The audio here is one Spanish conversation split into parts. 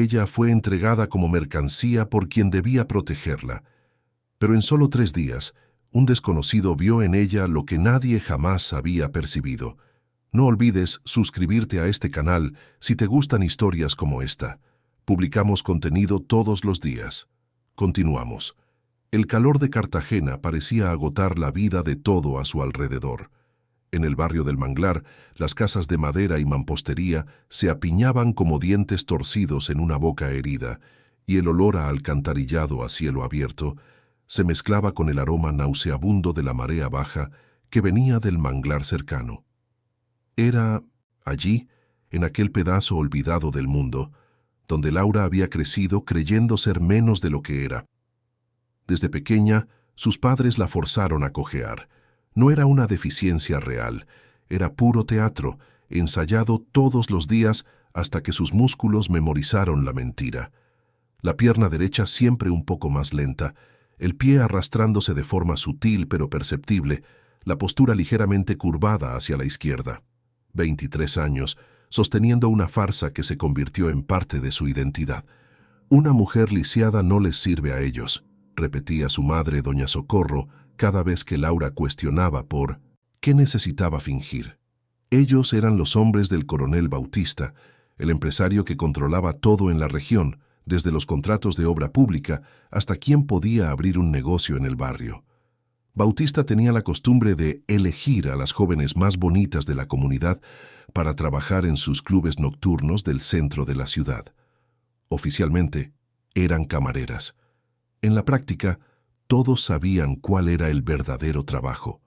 ella fue entregada como mercancía por quien debía protegerla. Pero en solo 3 días, un desconocido vio en ella lo que nadie jamás había percibido. No olvides suscribirte a este canal si te gustan historias como esta. Publicamos contenido todos los días. Continuamos. El calor de Cartagena parecía agotar la vida de todo a su alrededor. En el barrio del Manglar, las casas de madera y mampostería se apiñaban como dientes torcidos en una boca herida, y el olor a alcantarillado a cielo abierto se mezclaba con el aroma nauseabundo de la marea baja que venía del manglar cercano. Era allí, en aquel pedazo olvidado del mundo, donde Laura había crecido creyendo ser menos de lo que era. Desde pequeña, sus padres la forzaron a cojear. No era una deficiencia real, era puro teatro, ensayado todos los días hasta que sus músculos memorizaron la mentira. La pierna derecha siempre un poco más lenta, el pie arrastrándose de forma sutil pero perceptible, la postura ligeramente curvada hacia la izquierda. 23 años, sosteniendo una farsa que se convirtió en parte de su identidad. Una mujer lisiada no les sirve a ellos, repetía su madre, doña Socorro, cada vez que Laura cuestionaba por ¿qué necesitaba fingir? Ellos eran los hombres del coronel Bautista, el empresario que controlaba todo en la región, desde los contratos de obra pública hasta quién podía abrir un negocio en el barrio. Bautista tenía la costumbre de elegir a las jóvenes más bonitas de la comunidad para trabajar en sus clubes nocturnos del centro de la ciudad. Oficialmente, eran camareras. En la práctica, todos sabían cuál era el verdadero trabajo.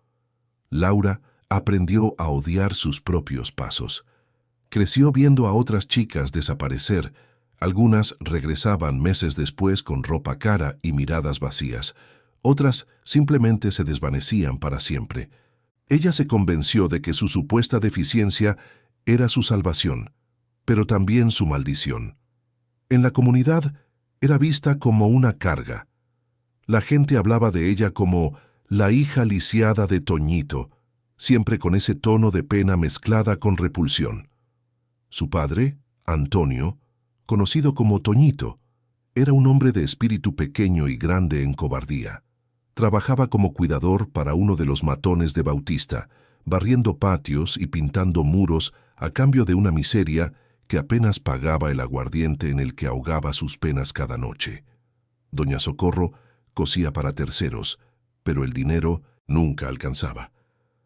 Laura aprendió a odiar sus propios pasos. Creció viendo a otras chicas desaparecer. Algunas regresaban meses después con ropa cara y miradas vacías. Otras simplemente se desvanecían para siempre. Ella se convenció de que su supuesta deficiencia era su salvación, pero también su maldición. En la comunidad era vista como una carga. La gente hablaba de ella como la hija lisiada de Toñito, siempre con ese tono de pena mezclada con repulsión. Su padre, Antonio, conocido como Toñito, era un hombre de espíritu pequeño y grande en cobardía. Trabajaba como cuidador para uno de los matones de Bautista, barriendo patios y pintando muros a cambio de una miseria que apenas pagaba el aguardiente en el que ahogaba sus penas cada noche. Doña Socorro cosía para terceros, pero el dinero nunca alcanzaba.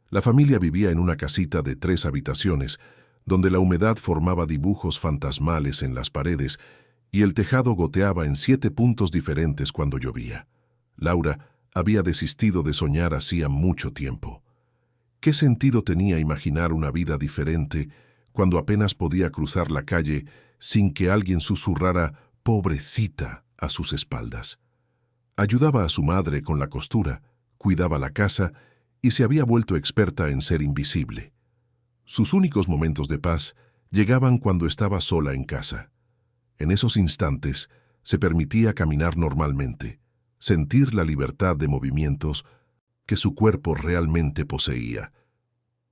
La familia vivía en una casita de 3 habitaciones, donde la humedad formaba dibujos fantasmales en las paredes y el tejado goteaba en 7 puntos diferentes cuando llovía. Laura había desistido de soñar hacía mucho tiempo. ¿Qué sentido tenía imaginar una vida diferente cuando apenas podía cruzar la calle sin que alguien susurrara «pobrecita» a sus espaldas? Ayudaba a su madre con la costura, cuidaba la casa y se había vuelto experta en ser invisible. Sus únicos momentos de paz llegaban cuando estaba sola en casa. En esos instantes se permitía caminar normalmente, sentir la libertad de movimientos que su cuerpo realmente poseía.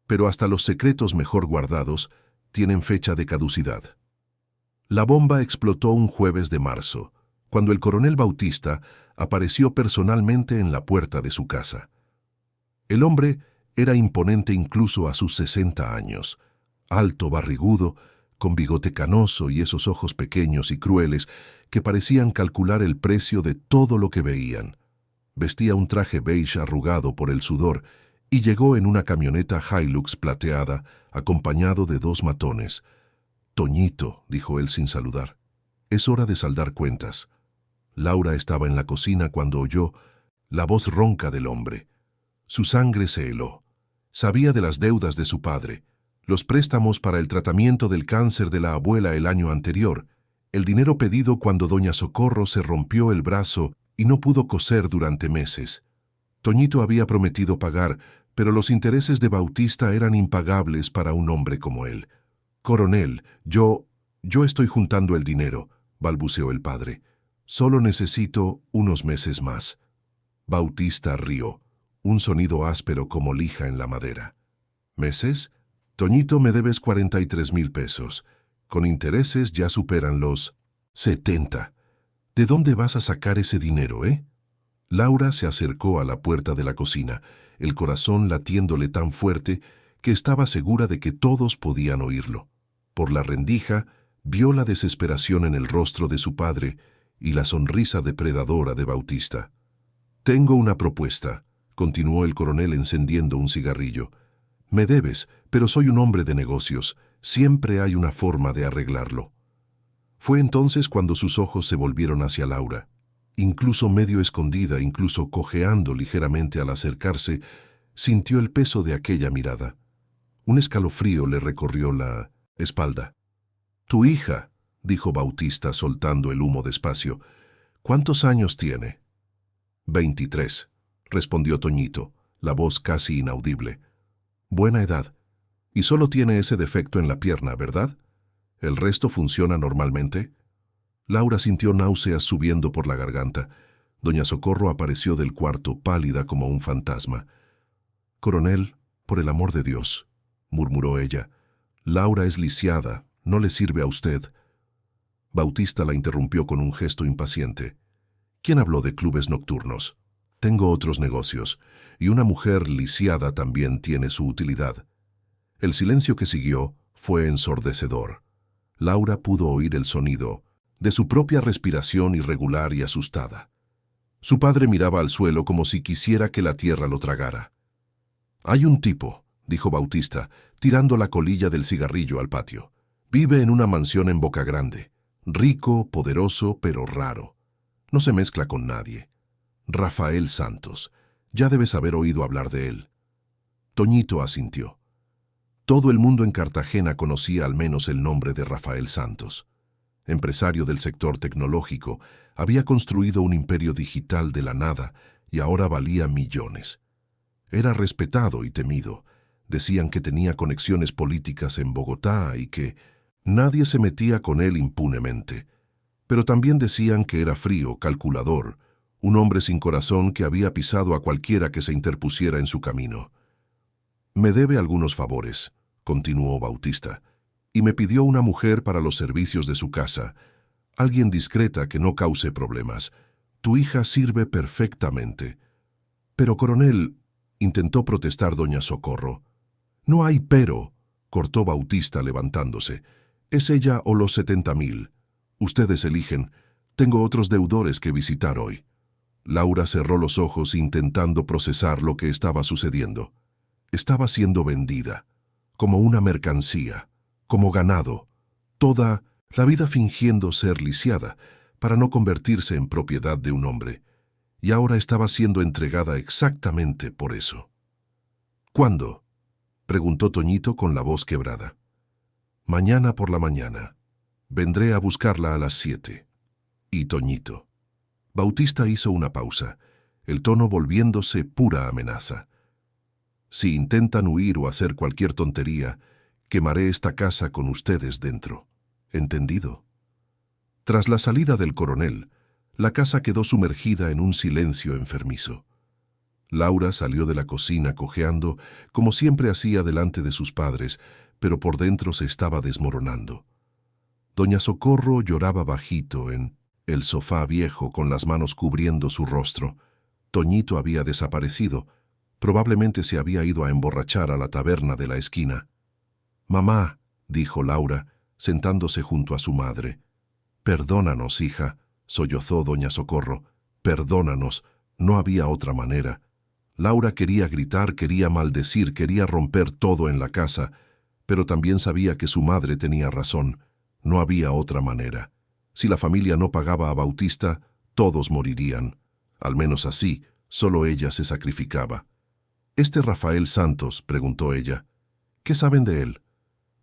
Pero hasta los secretos mejor guardados tienen fecha de caducidad. La bomba explotó un jueves de marzo, cuando el coronel Bautista apareció personalmente en la puerta de su casa. El hombre era imponente incluso a sus 60 años, alto, barrigudo, con bigote canoso y esos ojos pequeños y crueles que parecían calcular el precio de todo lo que veían. Vestía un traje beige arrugado por el sudor y llegó en una camioneta Hilux plateada, acompañado de 2 matones. «Toñito», dijo él sin saludar, «es hora de saldar cuentas». Laura estaba en la cocina cuando oyó la voz ronca del hombre. Su sangre se heló. Sabía de las deudas de su padre, los préstamos para el tratamiento del cáncer de la abuela el año anterior, el dinero pedido cuando doña Socorro se rompió el brazo y no pudo coser durante meses. Toñito había prometido pagar, pero los intereses de Bautista eran impagables para un hombre como él. «Coronel, yo estoy juntando el dinero», balbuceó el padre. «Solo necesito unos meses más». Bautista rió, un sonido áspero como lija en la madera. «¿Meses? Toñito, me debes 43,000 pesos. Con intereses ya superan los 70. ¿De dónde vas a sacar ese dinero, eh? Laura se acercó a la puerta de la cocina, el corazón latiéndole tan fuerte que estaba segura de que todos podían oírlo. Por la rendija, vio la desesperación en el rostro de su padre y la sonrisa depredadora de Bautista. «Tengo una propuesta», continuó el coronel encendiendo un cigarrillo. «Me debes, pero soy un hombre de negocios. Siempre hay una forma de arreglarlo». Fue entonces cuando sus ojos se volvieron hacia Laura. Incluso medio escondida, incluso cojeando ligeramente al acercarse, sintió el peso de aquella mirada. Un escalofrío le recorrió la espalda. «Tu hija», dijo Bautista soltando el humo despacio. «¿Cuántos años tiene?» 23, respondió Toñito, la voz casi inaudible. «Buena edad. Y solo tiene ese defecto en la pierna, ¿verdad? ¿El resto funciona normalmente?» Laura sintió náuseas subiendo por la garganta. Doña Socorro apareció del cuarto, pálida como un fantasma. «Coronel, por el amor de Dios», murmuró ella. «Laura es lisiada, no le sirve a usted». Bautista la interrumpió con un gesto impaciente. «¿Quién habló de clubes nocturnos? Tengo otros negocios, y una mujer lisiada también tiene su utilidad». El silencio que siguió fue ensordecedor. Laura pudo oír el sonido de su propia respiración irregular y asustada. Su padre miraba al suelo como si quisiera que la tierra lo tragara. «Hay un tipo», dijo Bautista, tirando la colilla del cigarrillo al patio. «Vive en una mansión en Boca Grande. Rico, poderoso, pero raro. No se mezcla con nadie. Rafael Santos. Ya debes haber oído hablar de él». Toñito asintió. Todo el mundo en Cartagena conocía al menos el nombre de Rafael Santos. Empresario del sector tecnológico, había construido un imperio digital de la nada y ahora valía millones. Era respetado y temido. Decían que tenía conexiones políticas en Bogotá y que nadie se metía con él impunemente. Pero también decían que era frío, calculador, un hombre sin corazón que había pisado a cualquiera que se interpusiera en su camino. «Me debe algunos favores», continuó Bautista, «y me pidió una mujer para los servicios de su casa, alguien discreta que no cause problemas. Tu hija sirve perfectamente». «Pero, coronel», intentó protestar doña Socorro. «No hay pero», cortó Bautista levantándose. «Es ella o los 70.000. Ustedes eligen. Tengo otros deudores que visitar hoy». Laura cerró los ojos intentando procesar lo que estaba sucediendo. Estaba siendo vendida, como una mercancía, como ganado, toda la vida fingiendo ser lisiada para no convertirse en propiedad de un hombre, y ahora estaba siendo entregada exactamente por eso. «¿Cuándo?», preguntó Toñito con la voz quebrada. «Mañana por la mañana. Vendré a buscarla a las 7. Y Toñito». Bautista hizo una pausa, el tono volviéndose pura amenaza. «Si intentan huir o hacer cualquier tontería, quemaré esta casa con ustedes dentro. ¿Entendido?». Tras la salida del coronel, la casa quedó sumergida en un silencio enfermizo. Laura salió de la cocina cojeando, como siempre hacía delante de sus padres, pero por dentro se estaba desmoronando. Doña Socorro lloraba bajito en el sofá viejo con las manos cubriendo su rostro. Toñito había desaparecido. Probablemente se había ido a emborrachar a la taberna de la esquina. «Mamá», dijo Laura, sentándose junto a su madre. «Perdónanos, hija», sollozó doña Socorro. «Perdónanos, no había otra manera». Laura quería gritar, quería maldecir, quería romper todo en la casa, pero también sabía que su madre tenía razón. No había otra manera. Si la familia no pagaba a Bautista, todos morirían. Al menos así, solo ella se sacrificaba. «¿Este Rafael Santos?», preguntó ella. «¿Qué saben de él?».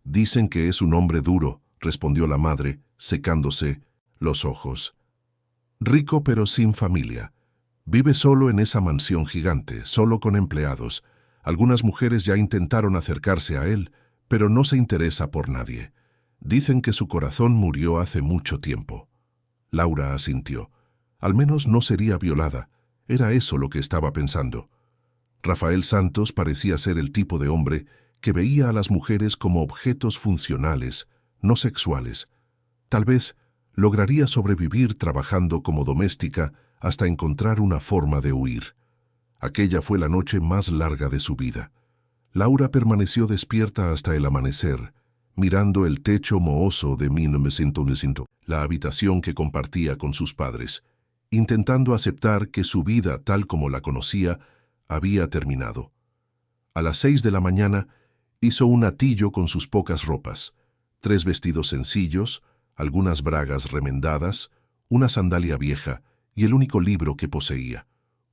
«Dicen que es un hombre duro», respondió la madre, secándose los ojos. «Rico pero sin familia. Vive solo en esa mansión gigante, solo con empleados. Algunas mujeres ya intentaron acercarse a él, pero no se interesa por nadie. Dicen que su corazón murió hace mucho tiempo». Laura asintió. Al menos no sería violada. Era eso lo que estaba pensando. Rafael Santos parecía ser el tipo de hombre que veía a las mujeres como objetos funcionales, no sexuales. Tal vez Lograría sobrevivir trabajando como doméstica hasta encontrar una forma de huir. Aquella fue la noche más larga de su vida. Laura permaneció despierta hasta el amanecer, mirando el techo mohoso de 1900, la habitación que compartía con sus padres, intentando aceptar que su vida tal como la conocía había terminado. A las 6 de la mañana hizo un atillo con sus pocas ropas, 3 vestidos sencillos, algunas bragas remendadas, una sandalia vieja y el único libro que poseía,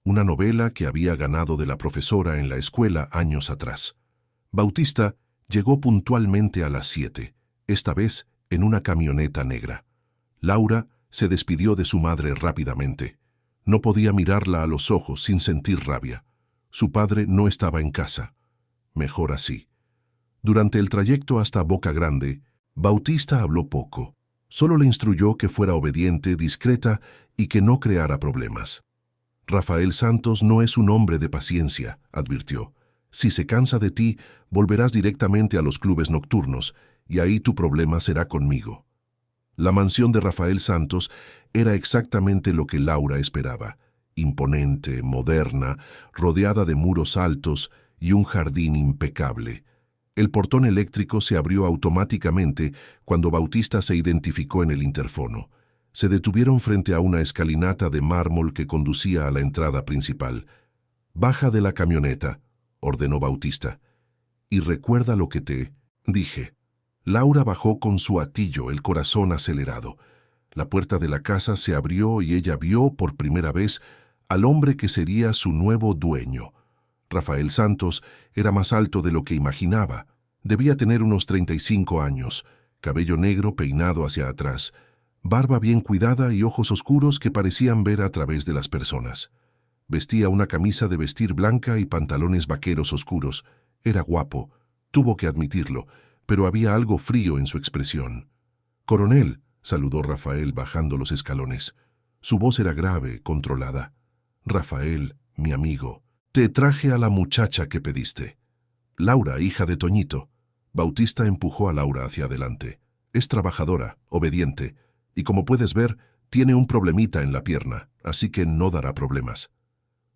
una novela que había ganado de la profesora en la escuela años atrás. Bautista llegó puntualmente a las 7, esta vez en una camioneta negra. Laura se despidió de su madre rápidamente. No podía mirarla a los ojos sin sentir rabia. Su padre no estaba en casa. Mejor así. Durante el trayecto hasta Boca Grande, Bautista habló poco. Solo le instruyó que fuera obediente, discreta y que no creara problemas. Rafael Santos no es un hombre de paciencia, advirtió. Si se cansa de ti, volverás directamente a los clubes nocturnos, y ahí tu problema será conmigo. La mansión de Rafael Santos era exactamente lo que Laura esperaba. Imponente, moderna, rodeada de muros altos y un jardín impecable. El portón eléctrico se abrió automáticamente cuando Bautista se identificó en el interfono. Se detuvieron frente a una escalinata de mármol que conducía a la entrada principal. «Baja de la camioneta», ordenó Bautista. «Y recuerda lo que te dije». Laura bajó con su atillo, el corazón acelerado. La puerta de la casa se abrió y ella vio por primera vez al hombre que sería su nuevo dueño. Rafael Santos era más alto de lo que imaginaba. Debía tener unos 35 años, cabello negro peinado hacia atrás, barba bien cuidada y ojos oscuros que parecían ver a través de las personas. Vestía una camisa de vestir blanca y pantalones vaqueros oscuros. Era guapo, tuvo que admitirlo, pero había algo frío en su expresión. «Coronel», saludó Rafael bajando los escalones. Su voz era grave, controlada. «Rafael, mi amigo, te traje a la muchacha que pediste». «Laura, hija de Toñito». Bautista empujó a Laura hacia adelante. «Es trabajadora, obediente, y como puedes ver, tiene un problemita en la pierna, así que no dará problemas».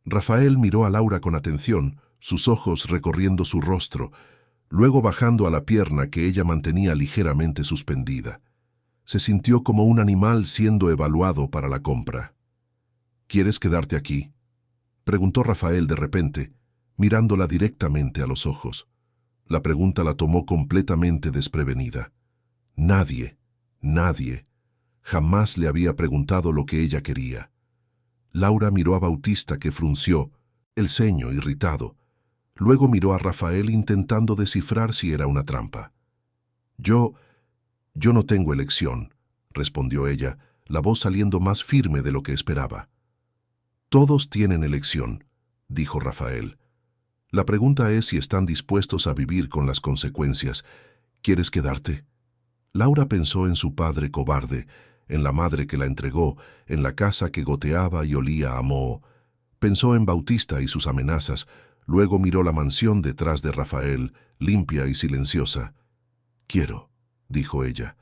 Rafael miró a Laura con atención, sus ojos recorriendo su rostro, luego bajando a la pierna que ella mantenía ligeramente suspendida. Se sintió como un animal siendo evaluado para la compra. «¿Quieres quedarte aquí?», preguntó Rafael de repente, mirándola directamente a los ojos. La pregunta la tomó completamente desprevenida. Nadie jamás le había preguntado lo que ella quería. Laura miró a Bautista, que frunció el ceño irritado. Luego miró a Rafael intentando descifrar si era una trampa. Yo no tengo elección», respondió ella, la voz saliendo más firme de lo que esperaba. «Todos tienen elección», dijo Rafael. «La pregunta es si están dispuestos a vivir con las consecuencias. ¿Quieres quedarte?». Laura pensó en su padre cobarde, en la madre que la entregó, en la casa que goteaba y olía a moho. Pensó en Bautista y sus amenazas, luego miró la mansión detrás de Rafael, limpia y silenciosa. «Quiero», dijo ella.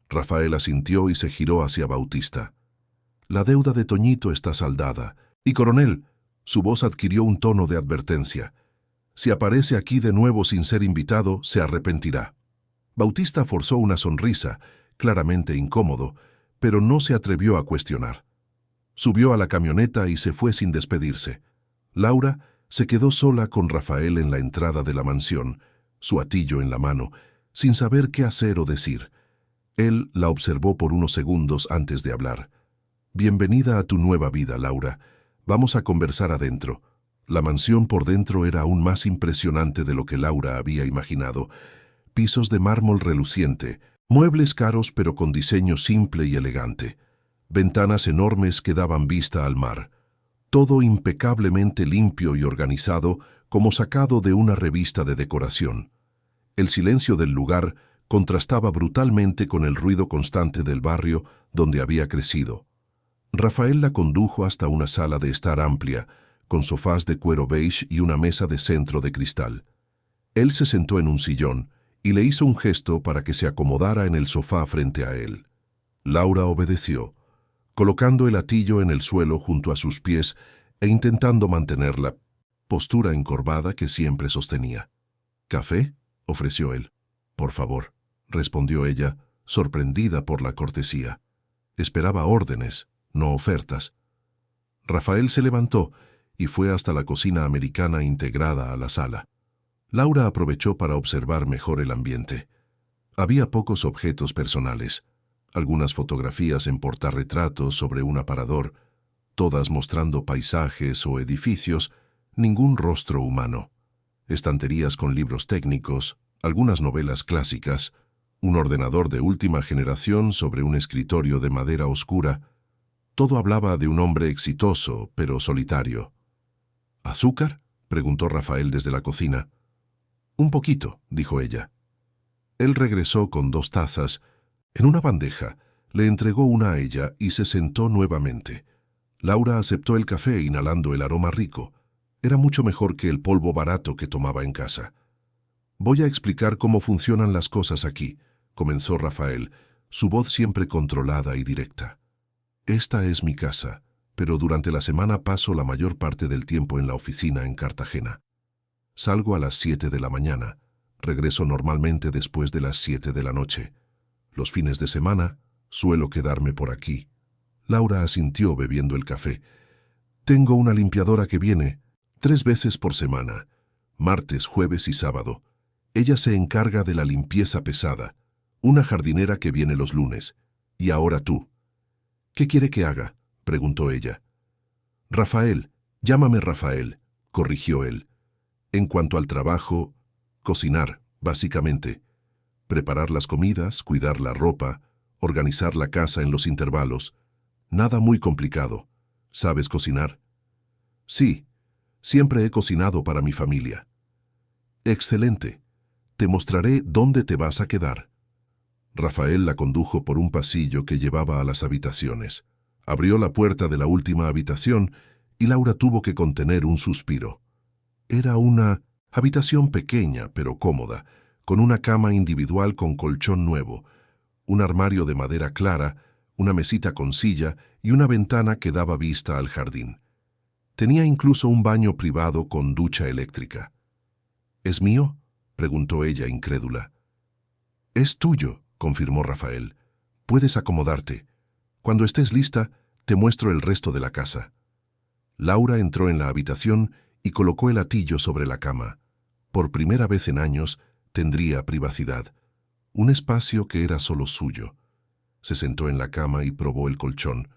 Rafael asintió y se giró hacia Bautista. «La deuda de Toñito está saldada. Y, coronel», su voz adquirió un tono de advertencia, «si aparece aquí de nuevo sin ser invitado, se arrepentirá». Bautista forzó una sonrisa, claramente incómodo, pero no se atrevió a cuestionar. Subió a la camioneta y se fue sin despedirse. Laura se quedó sola con Rafael en la entrada de la mansión, su atillo en la mano, sin saber qué hacer o decir. Él la observó por unos segundos antes de hablar. «Bienvenida a tu nueva vida, Laura. Vamos a conversar adentro». La mansión por dentro era aún más impresionante de lo que Laura había imaginado. Pisos de mármol reluciente, muebles caros pero con diseño simple y elegante, ventanas enormes que daban vista al mar. Todo impecablemente limpio y organizado, como sacado de una revista de decoración. El silencio del lugar contrastaba brutalmente con el ruido constante del barrio donde había crecido. Rafael la condujo hasta una sala de estar amplia, con sofás de cuero beige y una mesa de centro de cristal. Él se sentó en un sillón y le hizo un gesto para que se acomodara en el sofá frente a él. Laura obedeció, colocando el hatillo en el suelo junto a sus pies e intentando mantener la postura encorvada que siempre sostenía. «¿Café?», ofreció él. «Por favor», respondió ella, sorprendida por la cortesía. Esperaba órdenes, no ofertas. Rafael se levantó y fue hasta la cocina americana integrada a la sala. Laura aprovechó para observar mejor el ambiente. Había pocos objetos personales, algunas fotografías en portarretratos sobre un aparador, todas mostrando paisajes o edificios, ningún rostro humano. Estanterías con libros técnicos, algunas novelas clásicas, un ordenador de última generación sobre un escritorio de madera oscura. Todo hablaba de un hombre exitoso, pero solitario. «¿Azúcar?», preguntó Rafael desde la cocina. «Un poquito», dijo ella. Él regresó con 2 tazas. En una bandeja, le entregó una a ella y se sentó nuevamente. Laura aceptó el café inhalando el aroma rico. Era mucho mejor que el polvo barato que tomaba en casa. «Voy a explicar cómo funcionan las cosas aquí», comenzó Rafael, su voz siempre controlada y directa. «Esta es mi casa, pero durante la semana paso la mayor parte del tiempo en la oficina en Cartagena. Salgo a las 7 de la mañana, regreso normalmente después de las 7 de la noche. Los fines de semana suelo quedarme por aquí». Laura asintió bebiendo el café. «Tengo una limpiadora que viene 3 veces por semana, martes, jueves y sábado. Ella se encarga de la limpieza pesada, una jardinera que viene los lunes. Y ahora tú». «¿Qué quiere que haga?», preguntó ella. «Rafael, llámame Rafael», corrigió él. «En cuanto al trabajo, cocinar, básicamente. Preparar las comidas, cuidar la ropa, organizar la casa en los intervalos. Nada muy complicado. ¿Sabes cocinar?». «Sí, siempre he cocinado para mi familia». «Excelente. Te mostraré dónde te vas a quedar». Rafael la condujo por un pasillo que llevaba a las habitaciones. Abrió la puerta de la última habitación y Laura tuvo que contener un suspiro. Era una habitación pequeña pero cómoda, con una cama individual con colchón nuevo, un armario de madera clara, una mesita con silla y una ventana que daba vista al jardín. Tenía incluso un baño privado con ducha eléctrica. «¿Es mío?», preguntó ella incrédula. «Es tuyo», confirmó Rafael. «Puedes acomodarte. Cuando estés lista, te muestro el resto de la casa». Laura entró en la habitación y colocó el hatillo sobre la cama. Por primera vez en años, tendría privacidad. Un espacio que era solo suyo. Se sentó en la cama y probó el colchón.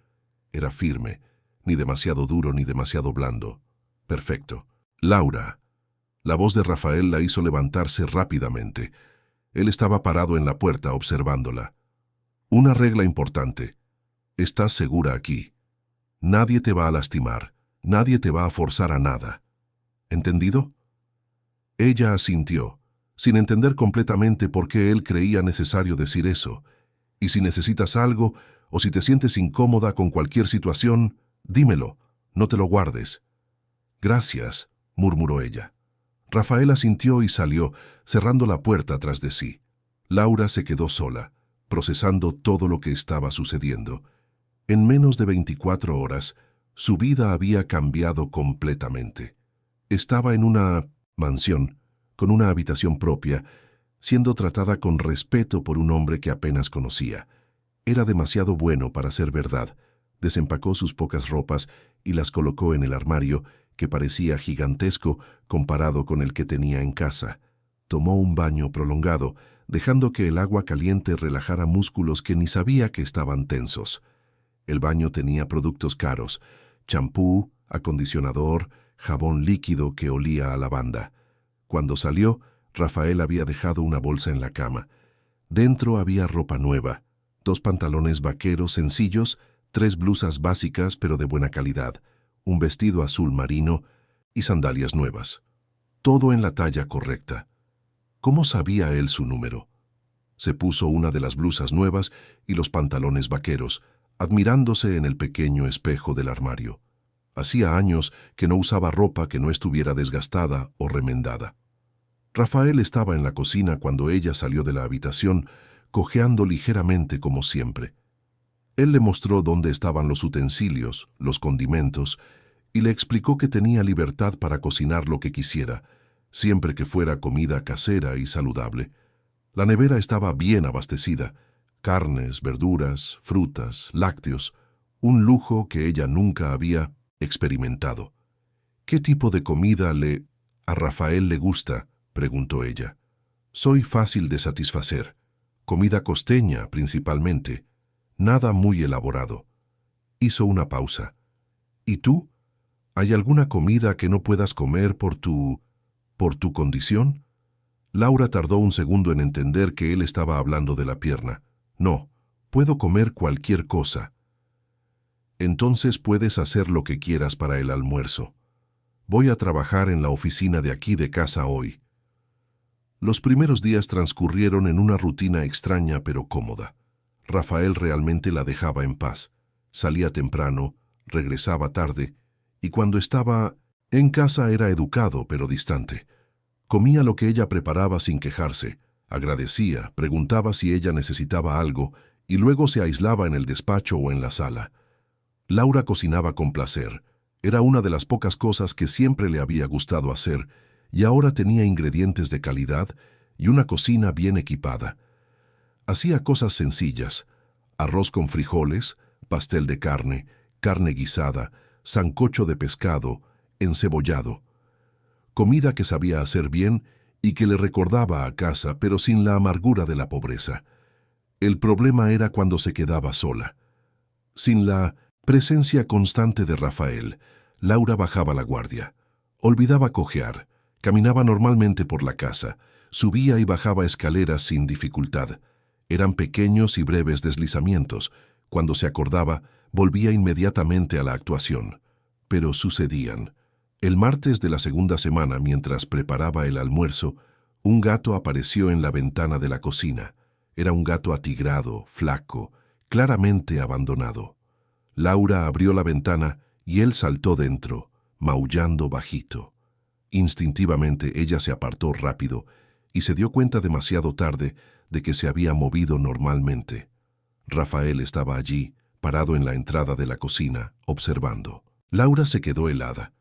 Era firme, ni demasiado duro ni demasiado blando. Perfecto. «Laura». La voz de Rafael la hizo levantarse rápidamente. Él estaba parado en la puerta observándola. «Una regla importante. Estás segura aquí. Nadie te va a lastimar. Nadie te va a forzar a nada. ¿Entendido?». Ella asintió, sin entender completamente por qué él creía necesario decir eso. «Y si necesitas algo, o si te sientes incómoda con cualquier situación, dímelo, no te lo guardes». «Gracias», murmuró ella. Rafael asintió y salió, cerrando la puerta tras de sí. Laura se quedó sola, procesando todo lo que estaba sucediendo. En menos de 24 horas, su vida había cambiado completamente. Estaba en una mansión, con una habitación propia, siendo tratada con respeto por un hombre que apenas conocía. Era demasiado bueno para ser verdad. Desempacó sus pocas ropas y las colocó en el armario, que parecía gigantesco comparado con el que tenía en casa. Tomó un baño prolongado, dejando que el agua caliente relajara músculos que ni sabía que estaban tensos. El baño tenía productos caros: champú, acondicionador, jabón líquido que olía a lavanda. Cuando salió, Rafael había dejado una bolsa en la cama. Dentro había ropa nueva, 2 pantalones vaqueros sencillos, 3 blusas básicas pero de buena calidad, un vestido azul marino y sandalias nuevas. Todo en la talla correcta. ¿Cómo sabía él su número? Se puso una de las blusas nuevas y los pantalones vaqueros, admirándose en el pequeño espejo del armario. Hacía años que no usaba ropa que no estuviera desgastada o remendada. Rafael estaba en la cocina cuando ella salió de la habitación, cojeando ligeramente como siempre. Él le mostró dónde estaban los utensilios, los condimentos, y le explicó que tenía libertad para cocinar lo que quisiera, siempre que fuera comida casera y saludable. La nevera estaba bien abastecida: carnes, verduras, frutas, lácteos, un lujo que ella nunca había experimentado. ¿Qué tipo de comida a Rafael le gusta?, preguntó ella. Soy fácil de satisfacer. Comida costeña, principalmente. Nada muy elaborado. Hizo una pausa. ¿Y tú? ¿Hay alguna comida que no puedas comer por tu condición? Laura tardó un segundo en entender que él estaba hablando de la pierna. No, puedo comer cualquier cosa. Entonces puedes hacer lo que quieras para el almuerzo. Voy a trabajar en la oficina de aquí de casa hoy. Los primeros días transcurrieron en una rutina extraña pero cómoda. Rafael realmente la dejaba en paz. Salía temprano, regresaba tarde, y cuando estaba en casa era educado pero distante. Comía lo que ella preparaba sin quejarse, agradecía, preguntaba si ella necesitaba algo, y luego se aislaba en el despacho o en la sala. Laura cocinaba con placer. Era una de las pocas cosas que siempre le había gustado hacer, y ahora tenía ingredientes de calidad y una cocina bien equipada. Hacía cosas sencillas: arroz con frijoles, pastel de carne, carne guisada, sancocho de pescado, encebollado. Comida que sabía hacer bien y que le recordaba a casa, pero sin la amargura de la pobreza. El problema era cuando se quedaba sola. Sin la presencia constante de Rafael, Laura bajaba la guardia. Olvidaba cojear, caminaba normalmente por la casa, subía y bajaba escaleras sin dificultad. Eran pequeños y breves deslizamientos. Cuando se acordaba, volvía inmediatamente a la actuación. Pero sucedían. El martes de la segunda semana, mientras preparaba el almuerzo, un gato apareció en la ventana de la cocina. Era un gato atigrado, flaco, claramente abandonado. Laura abrió la ventana y él saltó dentro, maullando bajito. Instintivamente ella se apartó rápido y se dio cuenta demasiado tarde de que se había movido normalmente. Rafael estaba allí, parado en la entrada de la cocina, observando. Laura se quedó helada.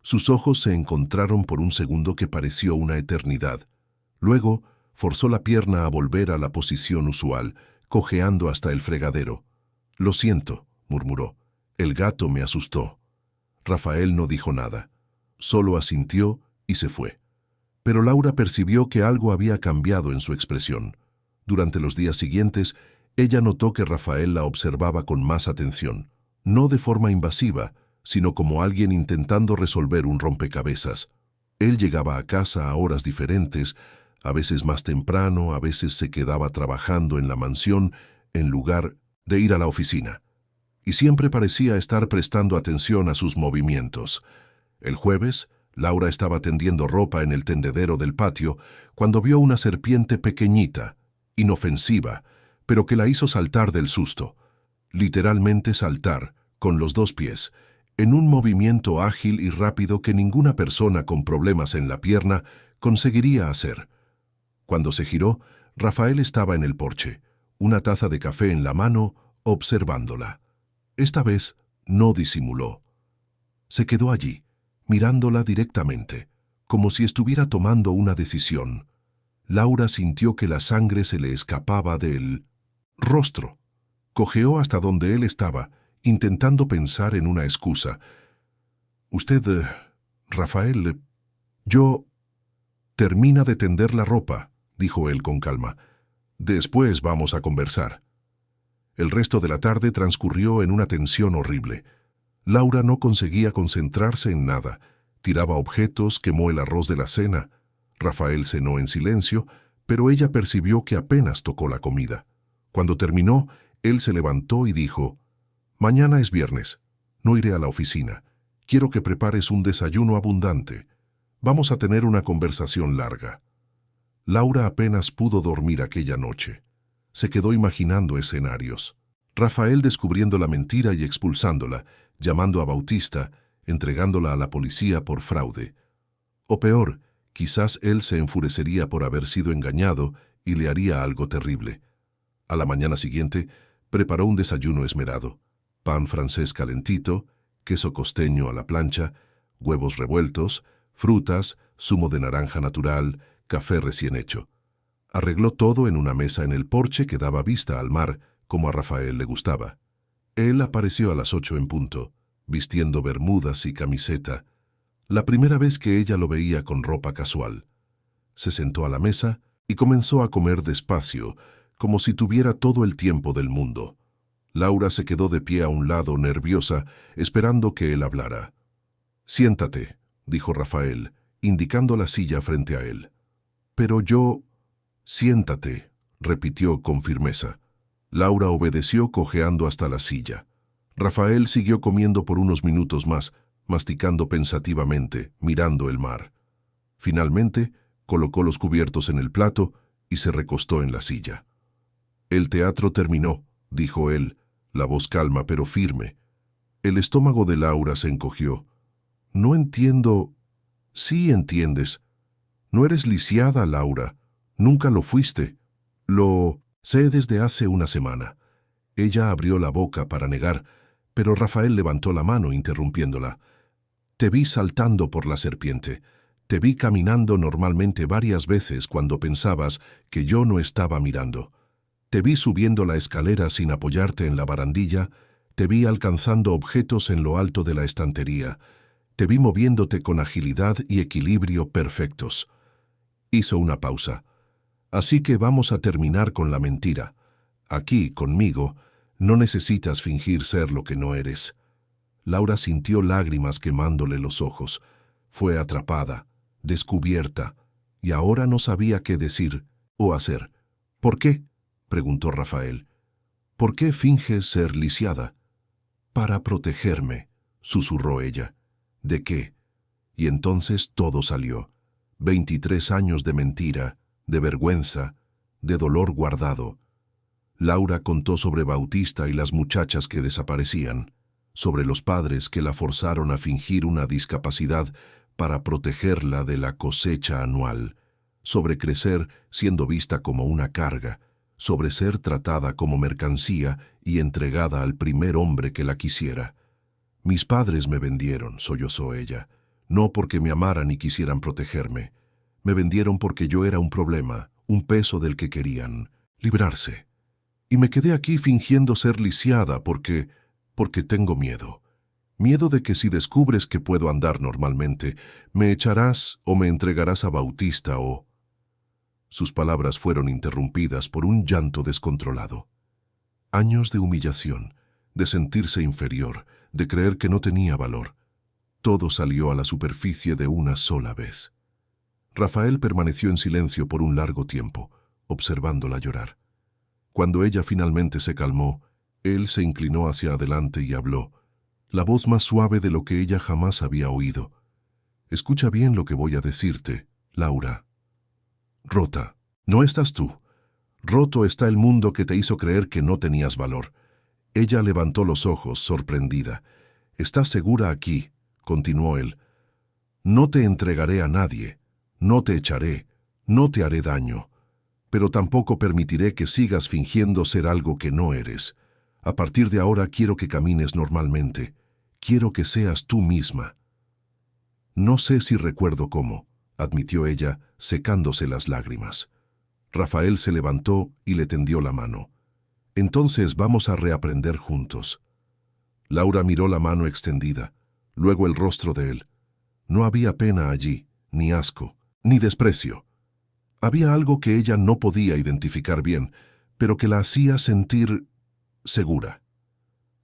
Sus ojos se encontraron por un segundo que pareció una eternidad. Luego forzó la pierna a volver a la posición usual, cojeando hasta el fregadero. «Lo siento», murmuró. «El gato me asustó». Rafael no dijo nada. Solo asintió y se fue. Pero Laura percibió que algo había cambiado en su expresión. Durante los días siguientes, ella notó que Rafael la observaba con más atención, no de forma invasiva, sino como alguien intentando resolver un rompecabezas. Él llegaba a casa a horas diferentes, a veces más temprano, a veces se quedaba trabajando en la mansión en lugar de ir a la oficina. Y siempre parecía estar prestando atención a sus movimientos. El jueves, Laura estaba tendiendo ropa en el tendedero del patio cuando vio una serpiente pequeñita, inofensiva, pero que la hizo saltar del susto. Literalmente saltar, con los dos pies, en un movimiento ágil y rápido que ninguna persona con problemas en la pierna conseguiría hacer. Cuando se giró, Rafael estaba en el porche, una taza de café en la mano, observándola. Esta vez no disimuló. Se quedó allí, mirándola directamente, como si estuviera tomando una decisión. Laura sintió que la sangre se le escapaba del rostro. Cojeó hasta donde él estaba, intentando pensar en una excusa. «Usted, Rafael, yo...» «Termina de tender la ropa», dijo él con calma. «Después vamos a conversar». El resto de la tarde transcurrió en una tensión horrible. Laura no conseguía concentrarse en nada. Tiraba objetos, quemó el arroz de la cena. Rafael cenó en silencio, pero ella percibió que apenas tocó la comida. Cuando terminó, él se levantó y dijo: «Mañana es viernes. No iré a la oficina. Quiero que prepares un desayuno abundante. Vamos a tener una conversación larga». Laura apenas pudo dormir aquella noche. Se quedó imaginando escenarios. Rafael descubriendo la mentira y expulsándola, llamando a Bautista, entregándola a la policía por fraude. O peor, quizás él se enfurecería por haber sido engañado y le haría algo terrible. A la mañana siguiente, Preparó un desayuno esmerado: pan francés calentito, queso costeño a la plancha, huevos revueltos, frutas, zumo de naranja natural, café recién hecho. Arregló todo en una mesa en el porche que daba vista al mar, como a Rafael le gustaba. Él apareció a las 8 en punto, vistiendo bermudas y camiseta, la primera vez que ella lo veía con ropa casual. Se sentó a la mesa y comenzó a comer despacio, como si tuviera todo el tiempo del mundo. Laura se quedó de pie a un lado, nerviosa, esperando que él hablara. «Siéntate», dijo Rafael, indicando la silla frente a él. «Pero yo...» «Siéntate», repitió con firmeza. Laura obedeció cojeando hasta la silla. Rafael siguió comiendo por unos minutos más, masticando pensativamente, mirando el mar. Finalmente, colocó los cubiertos en el plato y se recostó en la silla. «El teatro terminó», dijo él, la voz calma pero firme. El estómago de Laura se encogió. «No entiendo...» «Sí entiendes. No eres lisiada, Laura. Nunca lo fuiste. Lo sé desde hace una semana». Ella abrió la boca para negar, pero Rafael levantó la mano interrumpiéndola. «Te vi saltando por la serpiente. Te vi caminando normalmente varias veces cuando pensabas que yo no estaba mirando. Te vi subiendo la escalera sin apoyarte en la barandilla. Te vi alcanzando objetos en lo alto de la estantería. Te vi moviéndote con agilidad y equilibrio perfectos». Hizo una pausa. «Así que vamos a terminar con la mentira. Aquí, conmigo, no necesitas fingir ser lo que no eres». Laura sintió lágrimas quemándole los ojos. Fue atrapada, descubierta, y ahora no sabía qué decir o hacer. «¿Por qué?», preguntó Rafael. «¿Por qué finges ser lisiada?» «Para protegerme», susurró ella. «¿De qué?». Y entonces todo salió. 23 años de mentira, de vergüenza, de dolor guardado. Laura contó sobre Bautista y las muchachas que desaparecían, sobre los padres que la forzaron a fingir una discapacidad para protegerla de la cosecha anual, sobre crecer siendo vista como una carga, sobre ser tratada como mercancía y entregada al primer hombre que la quisiera. «Mis padres me vendieron», sollozó ella, «no porque me amaran y quisieran protegerme. Me vendieron porque yo era un problema, un peso del que querían librarse. Y me quedé aquí fingiendo ser lisiada porque tengo miedo. Miedo de que si descubres que puedo andar normalmente, me echarás o me entregarás a Bautista o...». Sus palabras fueron interrumpidas por un llanto descontrolado. Años de humillación, de sentirse inferior, de creer que no tenía valor. Todo salió a la superficie de una sola vez. Rafael permaneció en silencio por un largo tiempo, observándola llorar. Cuando ella finalmente se calmó, él se inclinó hacia adelante y habló, la voz más suave de lo que ella jamás había oído. «Escucha bien lo que voy a decirte, Laura. Rota, no estás tú. Roto está el mundo que te hizo creer que no tenías valor». Ella levantó los ojos, sorprendida. «¿Estás segura aquí?», continuó él. «No te entregaré a nadie, no te echaré, no te haré daño, pero tampoco permitiré que sigas fingiendo ser algo que no eres. A partir de ahora quiero que camines normalmente, quiero que seas tú misma». «No sé si recuerdo cómo», admitió ella, secándose las lágrimas. Rafael se levantó y le tendió la mano. «Entonces vamos a reaprender juntos». Laura miró la mano extendida, luego el rostro de él. No había pena allí, ni asco, ni desprecio. Había algo que ella no podía identificar bien, pero que la hacía sentir segura.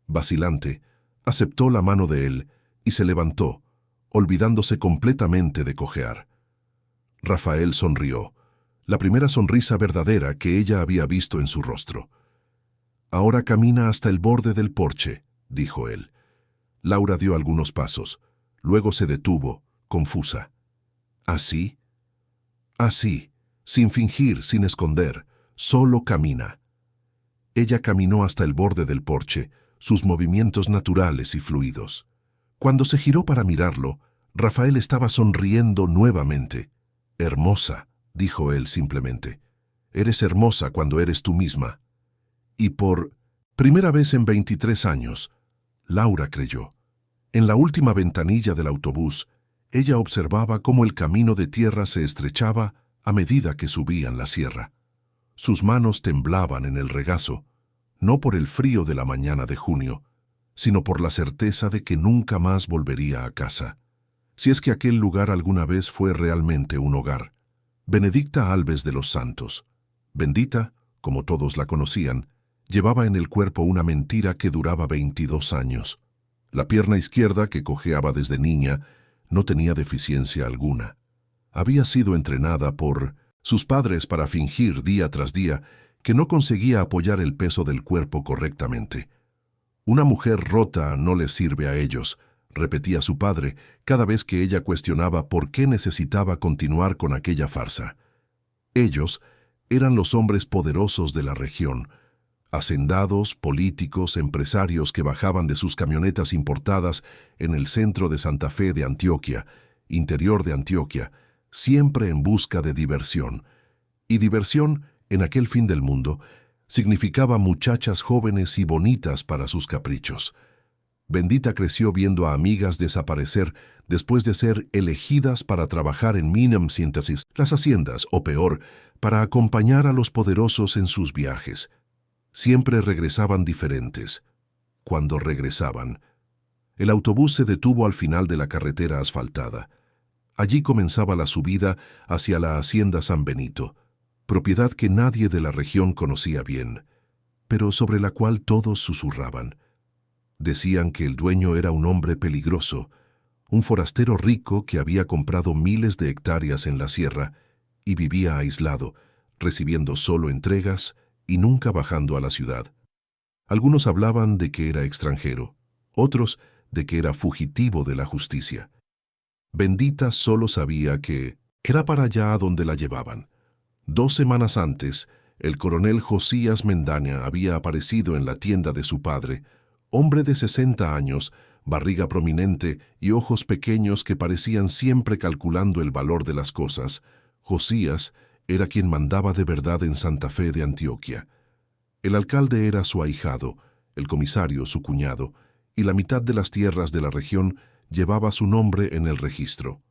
Vacilante, aceptó la mano de él y se levantó, olvidándose completamente de cojear. Rafael sonrió, la primera sonrisa verdadera que ella había visto en su rostro. «Ahora camina hasta el borde del porche», dijo él. Laura dio algunos pasos, luego se detuvo, confusa. «¿Así?» «Así, sin fingir, sin esconder, solo camina». Ella caminó hasta el borde del porche, sus movimientos naturales y fluidos. Cuando se giró para mirarlo, Rafael estaba sonriendo nuevamente. «Hermosa», dijo él simplemente. «Eres hermosa cuando eres tú misma». Y por Primera vez en 23 años. Laura creyó. En la última ventanilla del autobús, ella observaba cómo el camino de tierra se estrechaba a medida que subían la sierra. Sus manos temblaban en el regazo, no por el frío de la mañana de junio, sino por la certeza de que nunca más volvería a casa. Si es que aquel lugar alguna vez fue realmente un hogar. Benedicta Alves de los Santos. Bendita, como todos la conocían, llevaba en el cuerpo una mentira que duraba 22 años. La pierna izquierda, que cojeaba desde niña, no tenía deficiencia alguna. Había sido entrenada por sus padres para fingir día tras día que no conseguía apoyar el peso del cuerpo correctamente. Una mujer rota no les sirve a ellos, repetía su padre cada vez que ella cuestionaba por qué necesitaba continuar con aquella farsa. Ellos eran los hombres poderosos de la región, hacendados, políticos, empresarios que bajaban de sus camionetas importadas en el centro de Santa Fe de Antioquia, interior de Antioquia, siempre en busca de diversión. Y diversión, en aquel fin del mundo, significaba muchachas jóvenes y bonitas para sus caprichos. Bendita creció viendo a amigas desaparecer después de ser elegidas para trabajar en Minam Síntesis, las haciendas, o peor, para acompañar a los poderosos en sus viajes. Siempre regresaban diferentes. Cuando regresaban, el autobús se detuvo al final de la carretera asfaltada. Allí comenzaba la subida hacia la hacienda San Benito, propiedad que nadie de la región conocía bien, pero sobre la cual todos susurraban. Decían que el dueño era un hombre peligroso, un forastero rico que había comprado miles de hectáreas en la sierra y vivía aislado, recibiendo solo entregas y nunca bajando a la ciudad. Algunos hablaban de que era extranjero, otros de que era fugitivo de la justicia. Bendita solo sabía que era para allá a donde la llevaban. 2 semanas antes, el coronel Josías Mendaña había aparecido en la tienda de su padre, hombre de 60 años, barriga prominente y ojos pequeños que parecían siempre calculando el valor de las cosas. Josías era quien mandaba de verdad en Santa Fe de Antioquia. El alcalde era su ahijado, el comisario su cuñado, y la mitad de las tierras de la región llevaba su nombre en el registro.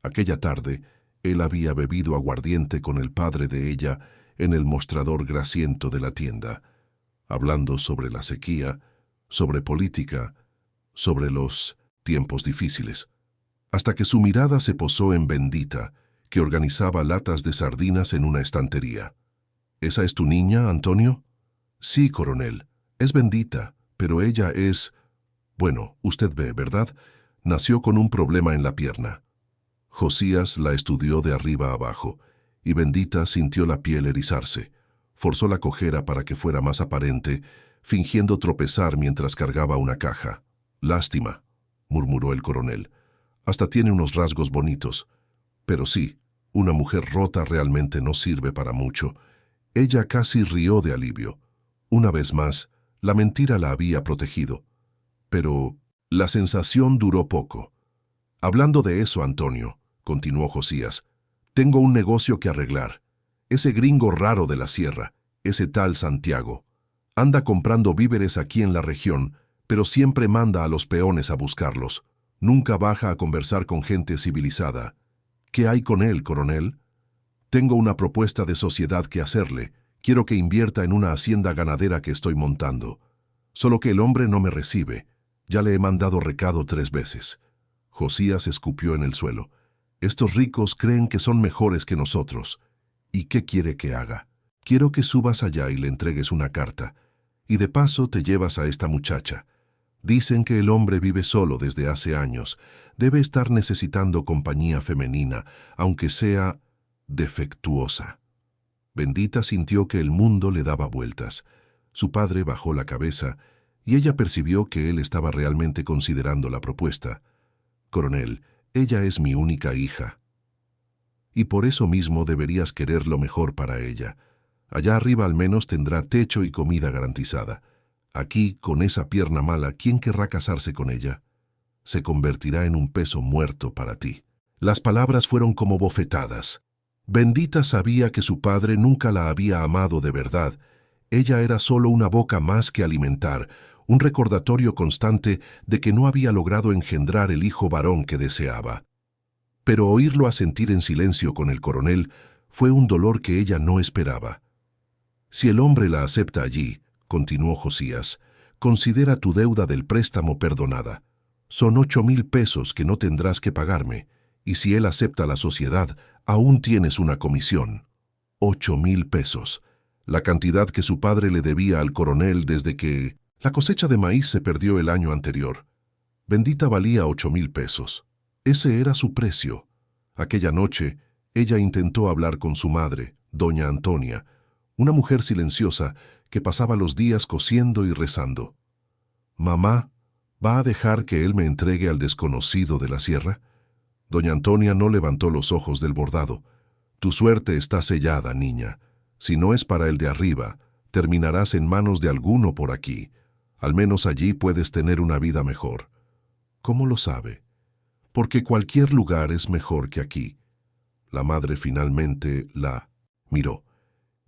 Aquella tarde, él había bebido aguardiente con el padre de ella en el mostrador grasiento de la tienda, hablando sobre la sequía, sobre política, sobre los tiempos difíciles, hasta que su mirada se posó en Bendita, que organizaba latas de sardinas en una estantería. ¿Esa es tu niña, Antonio? Sí, coronel, es Bendita, pero ella es... Bueno, usted ve, ¿verdad? Nació con un problema en la pierna. Josías la estudió de arriba abajo, y Bendita sintió la piel erizarse. Forzó la cojera para que fuera más aparente, fingiendo tropezar mientras cargaba una caja. Lástima, murmuró el coronel. Hasta tiene unos rasgos bonitos. Pero sí, una mujer rota realmente no sirve para mucho. Ella casi rió de alivio. Una vez más, la mentira la había protegido. Pero la sensación duró poco. Hablando de eso, Antonio, continuó Josías, tengo un negocio que arreglar. Ese gringo raro de la sierra, ese tal Santiago, anda comprando víveres aquí en la región, pero siempre manda a los peones a buscarlos. Nunca baja a conversar con gente civilizada. ¿Qué hay con él, coronel? Tengo una propuesta de sociedad que hacerle. Quiero que invierta en una hacienda ganadera que estoy montando. Solo que el hombre no me recibe. Ya le he mandado recado 3 veces. Josías escupió en el suelo. Estos ricos creen que son mejores que nosotros. ¿Y qué quiere que haga? Quiero que subas allá y le entregues una carta. Y de paso te llevas a esta muchacha. Dicen que el hombre vive solo desde hace años. Debe estar necesitando compañía femenina, aunque sea defectuosa. Bendita sintió que el mundo le daba vueltas. Su padre bajó la cabeza y ella percibió que él estaba realmente considerando la propuesta. Coronel, ella es mi única hija. Y por eso mismo deberías querer lo mejor para ella. Allá arriba al menos tendrá techo y comida garantizada. Aquí, con esa pierna mala, ¿quién querrá casarse con ella? Se convertirá en un peso muerto para ti. Las palabras fueron como bofetadas. Bendita sabía que su padre nunca la había amado de verdad. Ella era solo una boca más que alimentar, un recordatorio constante de que no había logrado engendrar el hijo varón que deseaba. Pero oírlo asentir en silencio con el coronel fue un dolor que ella no esperaba. Si el hombre la acepta allí, continuó Josías, considera tu deuda del préstamo perdonada. Son 8,000 pesos que no tendrás que pagarme, y si él acepta la sociedad, aún tienes una comisión. 8,000 pesos, la cantidad que su padre le debía al coronel desde que la cosecha de maíz se perdió el año anterior. Bendita valía 8,000 pesos. Ese era su precio. Aquella noche, ella intentó hablar con su madre, doña Antonia, una mujer silenciosa que pasaba los días cosiendo y rezando. «Mamá, ¿va a dejar que él me entregue al desconocido de la sierra?» Doña Antonia no levantó los ojos del bordado. «Tu suerte está sellada, niña. Si no es para el de arriba, terminarás en manos de alguno por aquí. Al menos allí puedes tener una vida mejor». «¿Cómo lo sabe?» «Porque cualquier lugar es mejor que aquí». La madre finalmente la miró,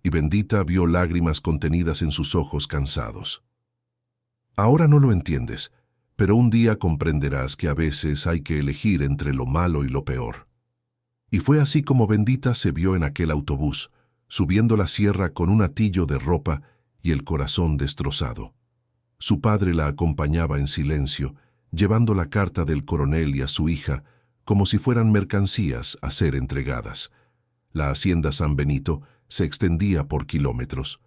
y Bendita vio lágrimas contenidas en sus ojos cansados. «Ahora no lo entiendes, pero un día comprenderás que a veces hay que elegir entre lo malo y lo peor». Y fue así como Bendita se vio en aquel autobús, subiendo la sierra con un atillo de ropa y el corazón destrozado. Su padre la acompañaba en silencio, llevando la carta del coronel y a su hija como si fueran mercancías a ser entregadas. La hacienda San Benito se extendía por kilómetros.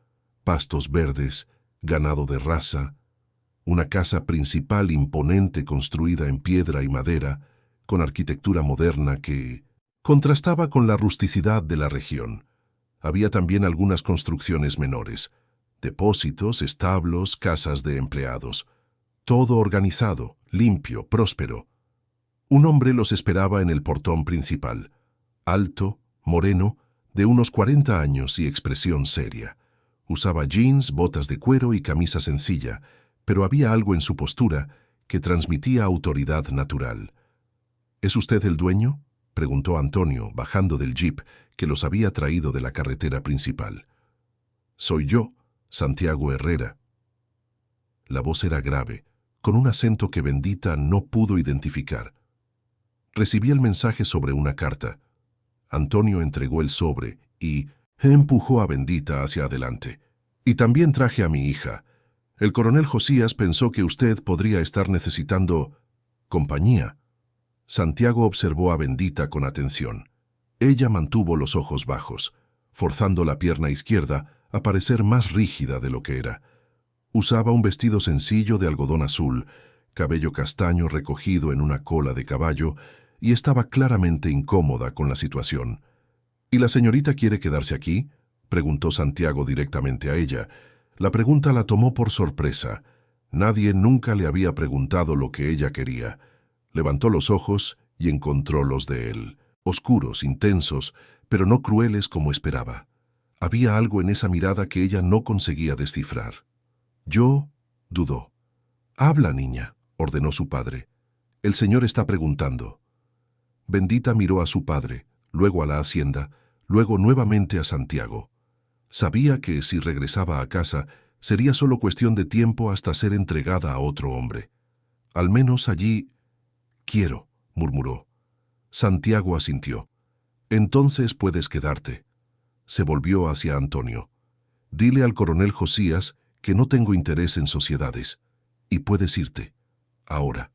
Pastos verdes, ganado de raza, una casa principal imponente construida en piedra y madera, con arquitectura moderna que contrastaba con la rusticidad de la región. Había también algunas construcciones menores, depósitos, establos, casas de empleados. Todo organizado, limpio, próspero. Un hombre los esperaba en el portón principal, alto, moreno, de unos 40 años y expresión seria. Usaba jeans, botas de cuero y camisa sencilla, pero había algo en su postura que transmitía autoridad natural. «¿Es usted el dueño?», preguntó Antonio, bajando del jeep que los había traído de la carretera principal. «Soy yo, Santiago Herrera». La voz era grave, con un acento que Bendita no pudo identificar. Recibí el mensaje sobre una carta. Antonio entregó el sobre y empujó a Bendita hacia adelante. «Y también traje a mi hija. El coronel Josías pensó que usted podría estar necesitando compañía». Santiago observó a Bendita con atención. Ella mantuvo los ojos bajos, forzando la pierna izquierda a parecer más rígida de lo que era. Usaba un vestido sencillo de algodón azul, cabello castaño recogido en una cola de caballo, y estaba claramente incómoda con la situación. «¿Y la señorita quiere quedarse aquí?», preguntó Santiago directamente a ella. La pregunta la tomó por sorpresa. Nadie nunca le había preguntado lo que ella quería. Levantó los ojos y encontró los de él, oscuros, intensos, pero no crueles como esperaba. Había algo en esa mirada que ella no conseguía descifrar. «Yo», dudó. «Habla, niña», ordenó su padre. «El señor está preguntando». Bendita miró a su padre, luego a la hacienda, luego nuevamente a Santiago. Sabía que si regresaba a casa sería solo cuestión de tiempo hasta ser entregada a otro hombre. Al menos allí... «Quiero», murmuró. Santiago asintió. «Entonces puedes quedarte». Se volvió hacia Antonio. «Dile al coronel Josías que no tengo interés en sociedades. Y puedes irte. Ahora».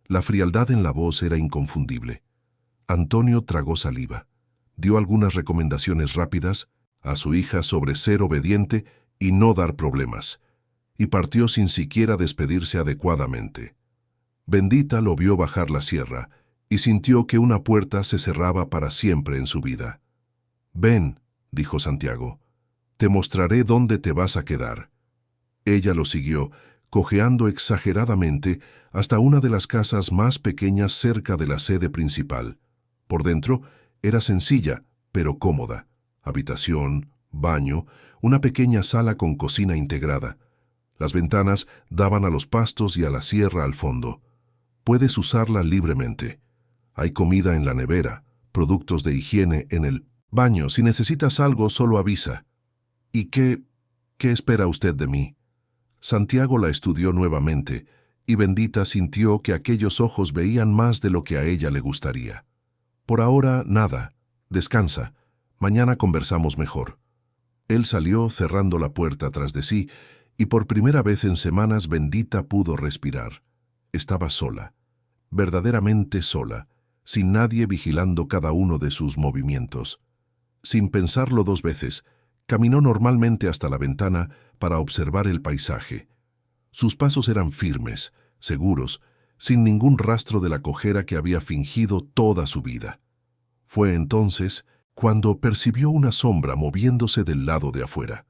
La frialdad en la voz era inconfundible. Antonio tragó saliva. Dio algunas recomendaciones rápidas a su hija sobre ser obediente y no dar problemas, y partió sin siquiera despedirse adecuadamente. Bendita lo vio bajar la sierra y sintió que una puerta se cerraba para siempre en su vida. «Ven», dijo Santiago, «te mostraré dónde te vas a quedar». Ella lo siguió, cojeando exageradamente hasta una de las casas más pequeñas cerca de la sede principal. Por dentro era sencilla, pero cómoda. Habitación, baño, una pequeña sala con cocina integrada. Las ventanas daban a los pastos y a la sierra al fondo. Puedes usarla libremente. Hay comida en la nevera, productos de higiene en el baño. Si necesitas algo, solo avisa. «¿Y qué ¿Qué espera usted de mí? Santiago la estudió nuevamente, y Bendita sintió que aquellos ojos veían más de lo que a ella le gustaría. Por ahora, nada. Descansa. Mañana conversamos mejor. Él salió cerrando la puerta tras de sí, y por primera vez en semanas Bendita pudo respirar. Estaba sola, verdaderamente sola, sin nadie vigilando cada uno de sus movimientos. Sin pensarlo dos veces, caminó normalmente hasta la ventana para observar el paisaje. Sus pasos eran firmes, seguros, sin ningún rastro de la cojera que había fingido toda su vida. Fue entonces cuando percibió una sombra moviéndose del lado de afuera.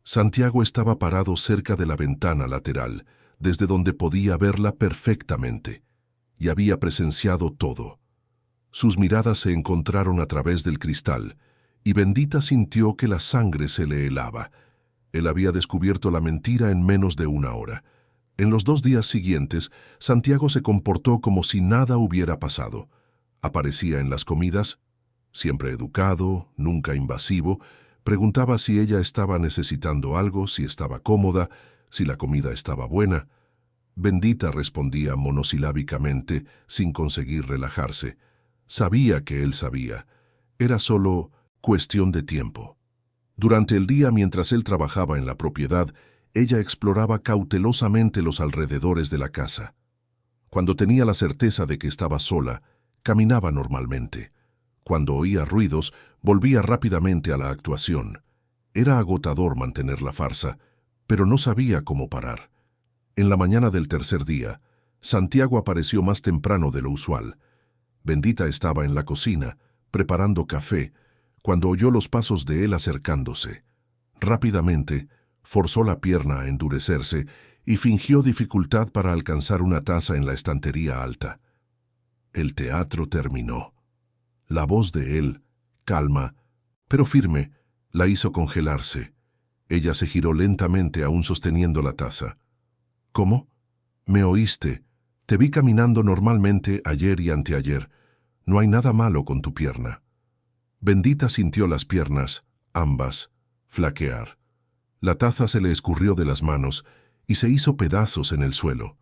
Santiago estaba parado cerca de la ventana lateral, desde donde podía verla perfectamente, y había presenciado todo. Sus miradas se encontraron a través del cristal, y Bendita sintió que la sangre se le helaba. Él había descubierto la mentira en menos de una hora. En los 2 días siguientes, Santiago se comportó como si nada hubiera pasado. Aparecía en las comidas, siempre educado, nunca invasivo, preguntaba si ella estaba necesitando algo, si estaba cómoda, si la comida estaba buena. Bendita respondía monosilábicamente, sin conseguir relajarse. Sabía que él sabía. Era solo cuestión de tiempo. Durante el día, mientras él trabajaba en la propiedad, ella exploraba cautelosamente los alrededores de la casa. Cuando tenía la certeza de que estaba sola, caminaba normalmente. Cuando oía ruidos, volvía rápidamente a la actuación. Era agotador mantener la farsa, pero no sabía cómo parar. En la mañana del tercer día, Santiago apareció más temprano de lo usual. Bendita estaba en la cocina, preparando café, cuando oyó los pasos de él acercándose. Rápidamente, forzó la pierna a endurecerse y fingió dificultad para alcanzar una taza en la estantería alta. El teatro terminó. La voz de él, calma, pero firme, la hizo congelarse. Ella se giró lentamente, aún sosteniendo la taza. ¿Cómo? ¿Me oíste? Te vi caminando normalmente ayer y anteayer. No hay nada malo con tu pierna. Bendita sintió las piernas, ambas, flaquear. La taza se le escurrió de las manos y se hizo pedazos en el suelo.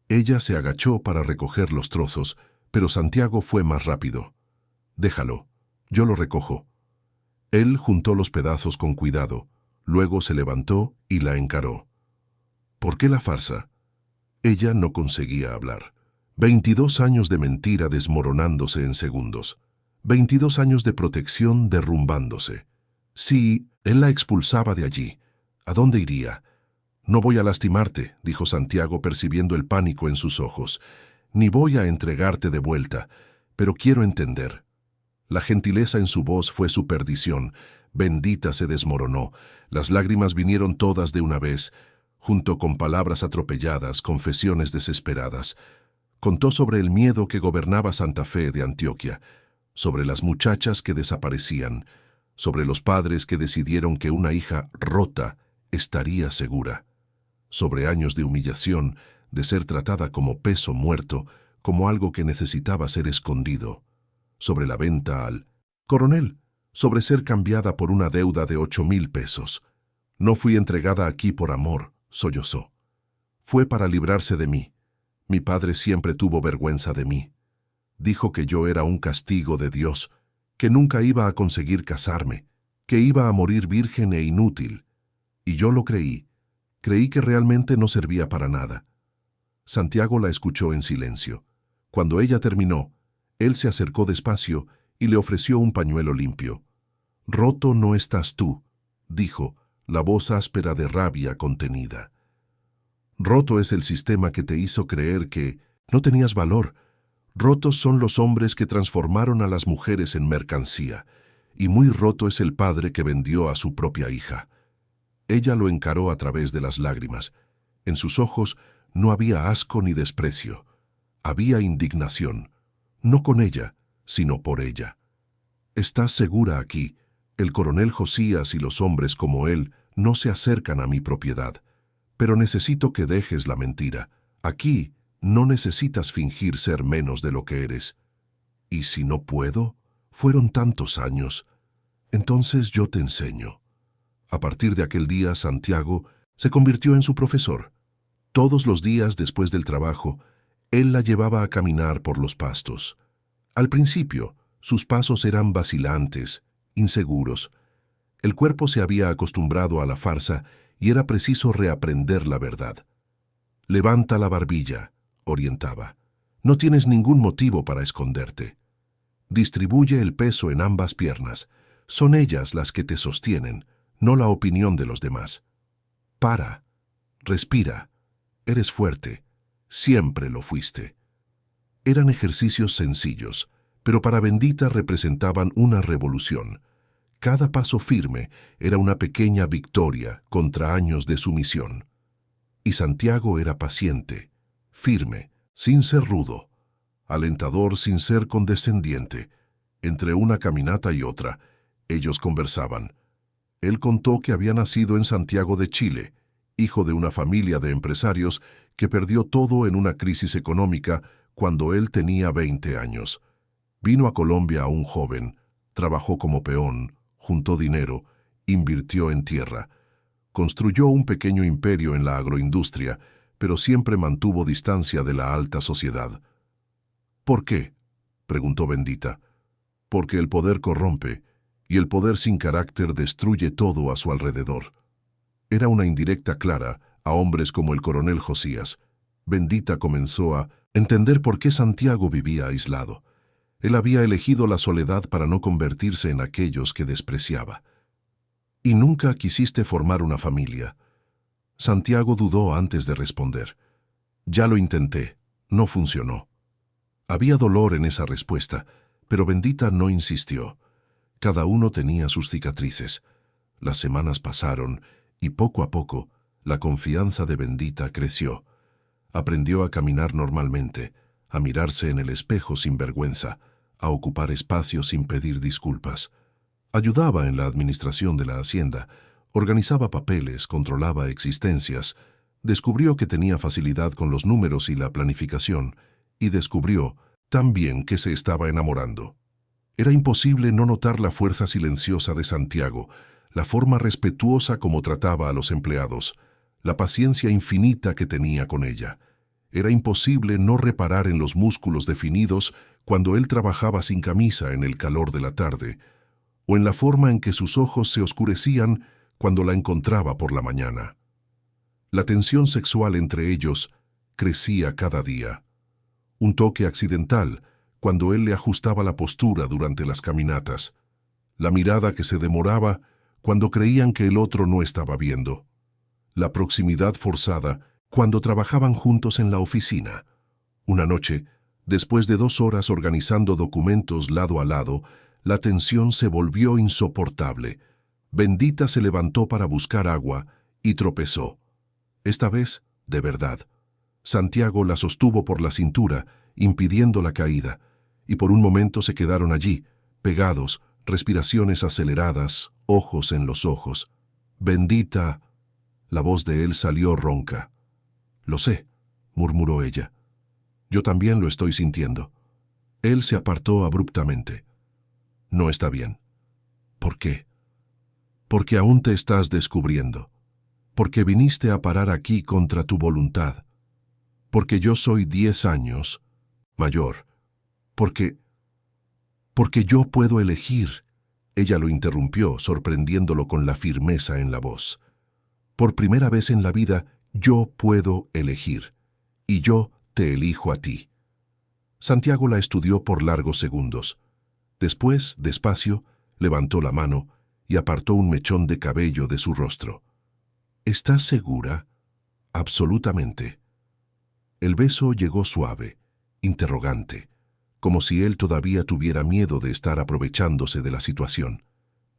Ella se agachó para recoger los trozos, pero Santiago fue más rápido. Déjalo, yo lo recojo. Él juntó los pedazos con cuidado, luego se levantó y la encaró. ¿Por qué la farsa? Ella no conseguía hablar. 22 años de mentira desmoronándose en segundos. 22 años de protección derrumbándose. Sí, él la expulsaba de allí. ¿A dónde iría? No voy a lastimarte, dijo Santiago percibiendo el pánico en sus ojos. Ni voy a entregarte de vuelta, pero quiero entender. La gentileza en su voz fue su perdición. Bendita se desmoronó. Las lágrimas vinieron todas de una vez, junto con palabras atropelladas, confesiones desesperadas. Contó sobre el miedo que gobernaba Santa Fe de Antioquia, sobre las muchachas que desaparecían, sobre los padres que decidieron que una hija rota estaría segura, sobre años de humillación, de ser tratada como peso muerto, como algo que necesitaba ser escondido, sobre la venta al coronel, sobre ser cambiada por una deuda de 8,000 pesos. No fui entregada aquí por amor, sollozó. Fue para librarse de mí. Mi padre siempre tuvo vergüenza de mí. Dijo que yo era un castigo de Dios, que nunca iba a conseguir casarme, que iba a morir virgen e inútil. Y yo lo creí. Creí que realmente no servía para nada. Santiago la escuchó en silencio. Cuando ella terminó, él se acercó despacio y le ofreció un pañuelo limpio. «Roto no estás tú», dijo, la voz áspera de rabia contenida. «Roto es el sistema que te hizo creer que no tenías valor. Rotos son los hombres que transformaron a las mujeres en mercancía, y muy roto es el padre que vendió a su propia hija». Ella lo encaró a través de las lágrimas. En sus ojos no había asco ni desprecio. Había indignación, no con ella, sino por ella. «Estás segura aquí. El coronel Josías y los hombres como él no se acercan a mi propiedad. Pero necesito que dejes la mentira. Aquí no necesitas fingir ser menos de lo que eres. ¿Y si no puedo? Fueron tantos años. Entonces yo te enseño. A partir de aquel día, Santiago se convirtió en su profesor. Todos los días después del trabajo, él la llevaba a caminar por los pastos. Al principio, sus pasos eran vacilantes, inseguros. El cuerpo se había acostumbrado a la farsa y era preciso reaprender la verdad. Levanta la barbilla, orientaba. No tienes ningún motivo para esconderte. Distribuye el peso en ambas piernas. Son ellas las que te sostienen, no la opinión de los demás. Para. Respira. Eres fuerte. Siempre lo fuiste. Eran ejercicios sencillos, pero para Bendita representaban una revolución. Cada paso firme era una pequeña victoria contra años de sumisión. Y Santiago era paciente, firme, sin ser rudo, alentador sin ser condescendiente. Entre una caminata y otra, ellos conversaban. Él contó que había nacido en Santiago de Chile, hijo de una familia de empresarios que perdió todo en una crisis económica cuando él tenía 20 años. Vino a Colombia aún joven, trabajó como peón, juntó dinero, invirtió en tierra. Construyó un pequeño imperio en la agroindustria, pero siempre mantuvo distancia de la alta sociedad. ¿Por qué?, preguntó Bendita. Porque el poder corrompe, y el poder sin carácter destruye todo a su alrededor. Era una indirecta clara a hombres como el coronel Josías. Bendita comenzó a entender por qué Santiago vivía aislado. Él había elegido la soledad para no convertirse en aquellos que despreciaba. ¿Y nunca quisiste formar una familia? Santiago dudó antes de responder. Ya lo intenté, no funcionó. Había dolor en esa respuesta, pero Bendita no insistió. Cada uno tenía sus cicatrices. Las semanas pasaron y poco a poco la confianza de Bendita creció. Aprendió a caminar normalmente, a mirarse en el espejo sin vergüenza, a ocupar espacios sin pedir disculpas. Ayudaba en la administración de la hacienda, organizaba papeles, controlaba existencias, descubrió que tenía facilidad con los números y la planificación, y descubrió también que se estaba enamorando. Era imposible no notar la fuerza silenciosa de Santiago, la forma respetuosa como trataba a los empleados, la paciencia infinita que tenía con ella. Era imposible no reparar en los músculos definidos cuando él trabajaba sin camisa en el calor de la tarde, o en la forma en que sus ojos se oscurecían cuando la encontraba por la mañana. La tensión sexual entre ellos crecía cada día. Un toque accidental, cuando él le ajustaba la postura durante las caminatas. La mirada que se demoraba cuando creían que el otro no estaba viendo. La proximidad forzada cuando trabajaban juntos en la oficina. Una noche, después de 2 horas organizando documentos lado a lado, la tensión se volvió insoportable. Bendita se levantó para buscar agua y tropezó. Esta vez, de verdad. Santiago la sostuvo por la cintura, impidiendo la caída, y por un momento se quedaron allí, pegados, respiraciones aceleradas, ojos en los ojos. Bendita. La voz de él salió ronca. Lo sé, murmuró ella. Yo también lo estoy sintiendo. Él se apartó abruptamente. No está bien. ¿Por qué? Porque aún te estás descubriendo. Porque viniste a parar aquí contra tu voluntad. Porque yo soy 10 años mayor. Porque yo puedo elegir. Ella lo interrumpió, sorprendiéndolo con la firmeza en la voz. Por primera vez en la vida, yo puedo elegir. Y yo te elijo a ti. Santiago la estudió por largos segundos. Después, despacio, levantó la mano y apartó un mechón de cabello de su rostro. ¿Estás segura? Absolutamente. El beso llegó suave, interrogante, como si él todavía tuviera miedo de estar aprovechándose de la situación.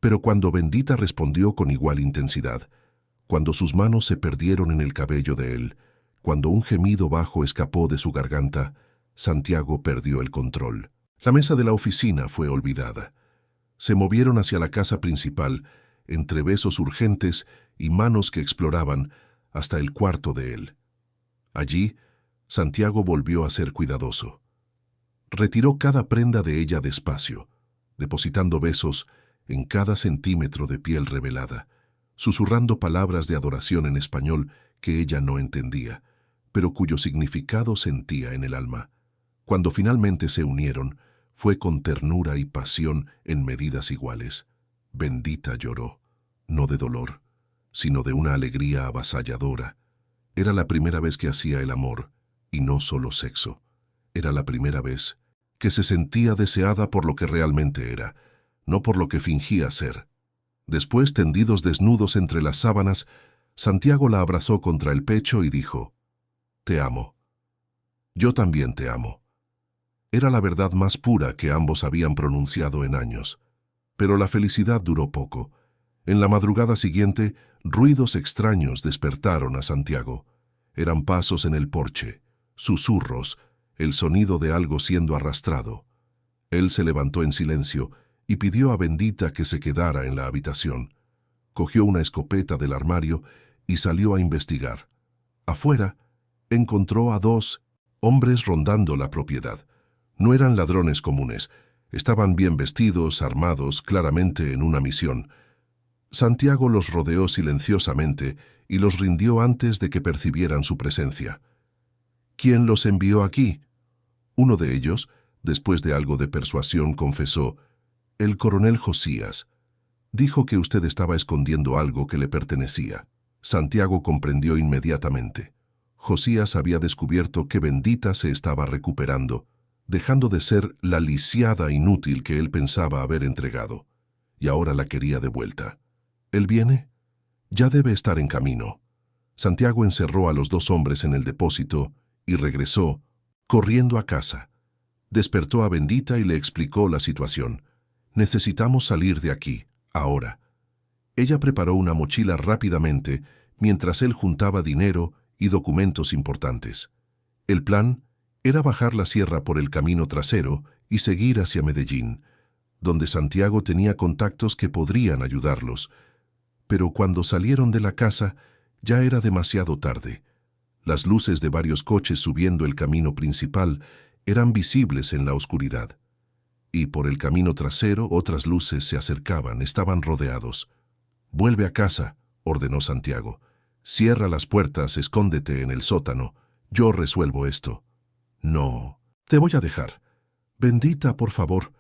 Pero cuando Bendita respondió con igual intensidad, cuando sus manos se perdieron en el cabello de él, cuando un gemido bajo escapó de su garganta, Santiago perdió el control. La mesa de la oficina fue olvidada. Se movieron hacia la casa principal, entre besos urgentes y manos que exploraban, hasta el cuarto de él. Allí, Santiago volvió a ser cuidadoso. Retiró cada prenda de ella despacio, depositando besos en cada centímetro de piel revelada. susurrando palabras de adoración en español que ella no entendía, pero cuyo significado sentía en el alma. Cuando finalmente se unieron, fue con ternura y pasión en medidas iguales. Bendita lloró, no de dolor, sino de una alegría avasalladora. Era la primera vez que hacía el amor, y no solo sexo. Era la primera vez que se sentía deseada por lo que realmente era, no por lo que fingía ser. Después, tendidos desnudos entre las sábanas, Santiago la abrazó contra el pecho y dijo: «Te amo. Yo también te amo». Era la verdad más pura que ambos habían pronunciado en años. Pero la felicidad duró poco. En la madrugada siguiente, ruidos extraños despertaron a Santiago. Eran pasos en el porche, susurros, el sonido de algo siendo arrastrado. Él se levantó en silencio y pidió a Bendita que se quedara en la habitación. Cogió una escopeta del armario y salió a investigar. Afuera, encontró a 2 hombres rondando la propiedad. No eran ladrones comunes. Estaban bien vestidos, armados, claramente en una misión. Santiago los rodeó silenciosamente y los rindió antes de que percibieran su presencia. «¿Quién los envió aquí?». Uno de ellos, después de algo de persuasión, confesó: «El coronel Josías. Dijo que usted estaba escondiendo algo que le pertenecía». Santiago comprendió inmediatamente. Josías había descubierto que Bendita se estaba recuperando, dejando de ser la lisiada inútil que él pensaba haber entregado, y ahora la quería de vuelta. «¿Él viene? Ya debe estar en camino». Santiago encerró a los 2 hombres en el depósito y regresó, corriendo a casa. Despertó a Bendita y le explicó la situación. «Necesitamos salir de aquí, ahora». Ella preparó una mochila rápidamente mientras él juntaba dinero y documentos importantes. El plan era bajar la sierra por el camino trasero y seguir hacia Medellín, donde Santiago tenía contactos que podrían ayudarlos. Pero cuando salieron de la casa, ya era demasiado tarde. Las luces de varios coches subiendo el camino principal eran visibles en la oscuridad. Y por el camino trasero otras luces se acercaban, estaban rodeados. «Vuelve a casa», ordenó Santiago. «Cierra las puertas, escóndete en el sótano. Yo resuelvo esto». «No, te voy a dejar». «Bendita, por favor».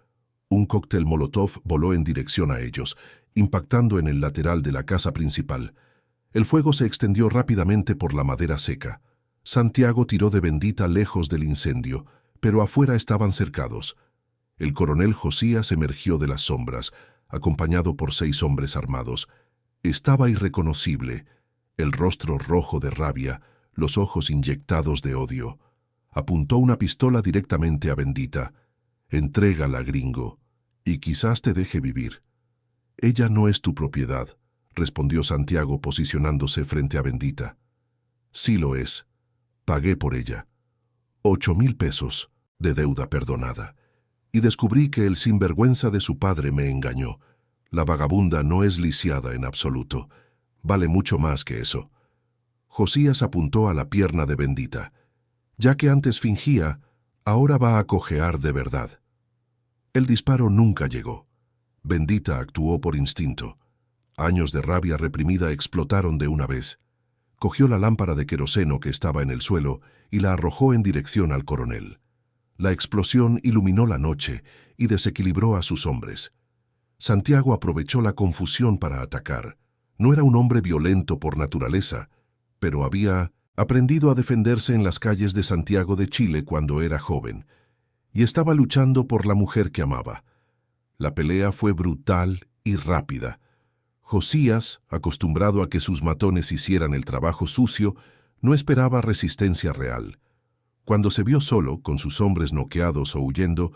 Un cóctel molotov voló en dirección a ellos, impactando en el lateral de la casa principal. El fuego se extendió rápidamente por la madera seca. Santiago tiró de Bendita lejos del incendio, pero afuera estaban cercados. El coronel Josías emergió de las sombras, acompañado por 6 hombres armados. Estaba irreconocible, el rostro rojo de rabia, los ojos inyectados de odio. Apuntó una pistola directamente a Bendita. «Entrégala, gringo, y quizás te deje vivir». «Ella no es tu propiedad», respondió Santiago posicionándose frente a Bendita. «Sí lo es. Pagué por ella. 8,000 pesos de deuda perdonada. Y descubrí que el sinvergüenza de su padre me engañó. La vagabunda no es lisiada en absoluto. Vale mucho más que eso». Josías apuntó a la pierna de Bendita. «Ya que antes fingía, ahora va a cojear de verdad». El disparo nunca llegó. Bendita actuó por instinto. Años de rabia reprimida explotaron de una vez. Cogió la lámpara de queroseno que estaba en el suelo y la arrojó en dirección al coronel. La explosión iluminó la noche y desequilibró a sus hombres. Santiago aprovechó la confusión para atacar. No era un hombre violento por naturaleza, pero había aprendido a defenderse en las calles de Santiago de Chile cuando era joven, y estaba luchando por la mujer que amaba. La pelea fue brutal y rápida. Josías, acostumbrado a que sus matones hicieran el trabajo sucio, no esperaba resistencia real. Cuando se vio solo, con sus hombres noqueados o huyendo,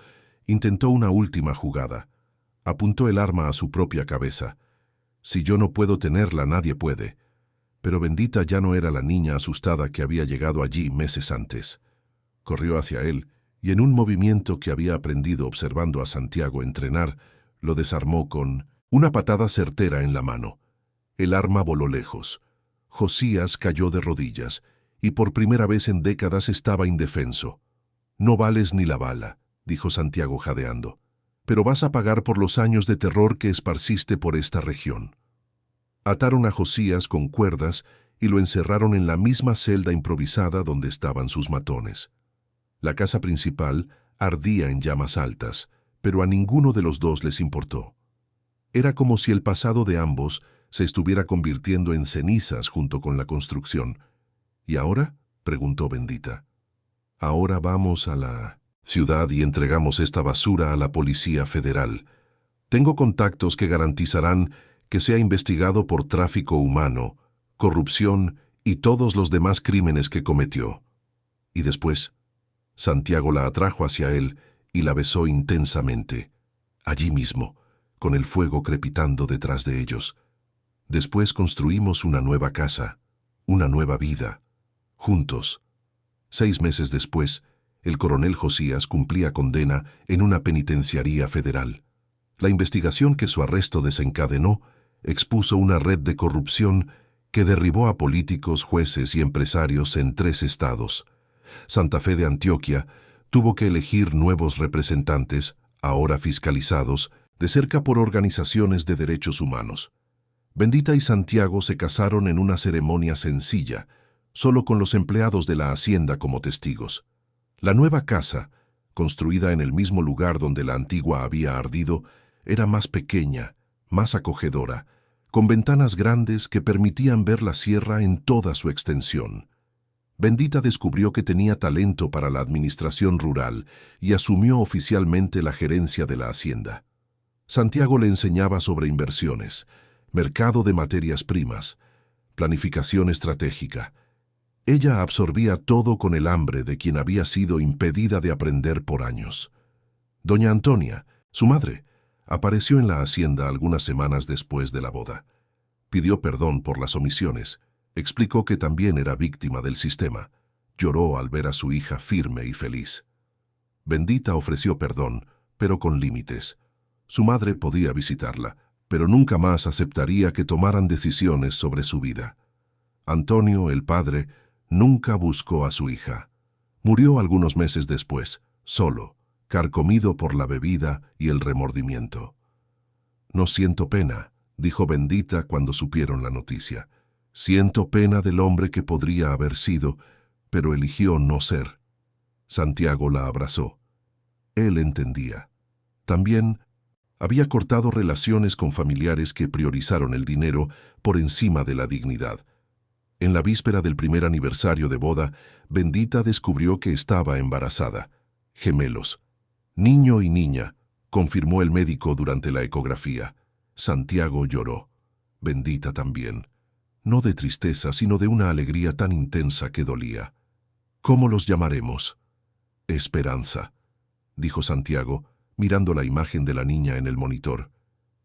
intentó una última jugada. Apuntó el arma a su propia cabeza. «Si yo no puedo tenerla, nadie puede». Pero Bendita ya no era la niña asustada que había llegado allí meses antes. Corrió hacia él, y en un movimiento que había aprendido observando a Santiago entrenar, lo desarmó con una patada certera en la mano. El arma voló lejos. Josías cayó de rodillas, y por primera vez en décadas estaba indefenso. «No vales ni la bala», dijo Santiago jadeando, «pero vas a pagar por los años de terror que esparciste por esta región». Ataron a Josías con cuerdas y lo encerraron en la misma celda improvisada donde estaban sus matones. La casa principal ardía en llamas altas, pero a ninguno de los dos les importó. Era como si el pasado de ambos se estuviera convirtiendo en cenizas junto con la construcción. ¿Y ahora?, preguntó Bendita. Ahora vamos a la ciudad y entregamos esta basura a la Policía Federal. Tengo contactos que garantizarán que sea investigado por tráfico humano, corrupción y todos los demás crímenes que cometió. Y después, Santiago la atrajo hacia él y la besó intensamente, allí mismo, con el fuego crepitando detrás de ellos. Después construimos una nueva casa, una nueva vida, juntos. 6 meses después, el coronel Josías cumplía condena en una penitenciaría federal. La investigación que su arresto desencadenó expuso una red de corrupción que derribó a políticos, jueces y empresarios en 3 estados. Santa Fe de Antioquia tuvo que elegir nuevos representantes, ahora fiscalizados, de cerca por organizaciones de derechos humanos. Bendita y Santiago se casaron en una ceremonia sencilla, solo con los empleados de la hacienda como testigos. La nueva casa, construida en el mismo lugar donde la antigua había ardido, era más pequeña, más acogedora, con ventanas grandes que permitían ver la sierra en toda su extensión. Bendita descubrió que tenía talento para la administración rural y asumió oficialmente la gerencia de la hacienda. Santiago le enseñaba sobre inversiones, mercado de materias primas, planificación estratégica. Ella absorbía todo con el hambre de quien había sido impedida de aprender por años. Doña Antonia, su madre, apareció en la hacienda algunas semanas después de la boda. Pidió perdón por las omisiones, explicó que también era víctima del sistema. Lloró al ver a su hija firme y feliz. Bendita ofreció perdón, pero con límites. Su madre podía visitarla, pero nunca más aceptaría que tomaran decisiones sobre su vida. Antonio, el padre, nunca buscó a su hija. Murió algunos meses después, solo, carcomido por la bebida y el remordimiento. «No siento pena», dijo Bendita cuando supieron la noticia. «Siento pena del hombre que podría haber sido, pero eligió no ser». Santiago la abrazó. Él entendía. También había cortado relaciones con familiares que priorizaron el dinero por encima de la dignidad. En la víspera del primer aniversario de boda, Bendita descubrió que estaba embarazada. Gemelos. Niño y niña, confirmó el médico durante la ecografía. Santiago lloró. Bendita también. No de tristeza, sino de una alegría tan intensa que dolía. «¿Cómo los llamaremos?» «Esperanza», dijo Santiago, mirando la imagen de la niña en el monitor.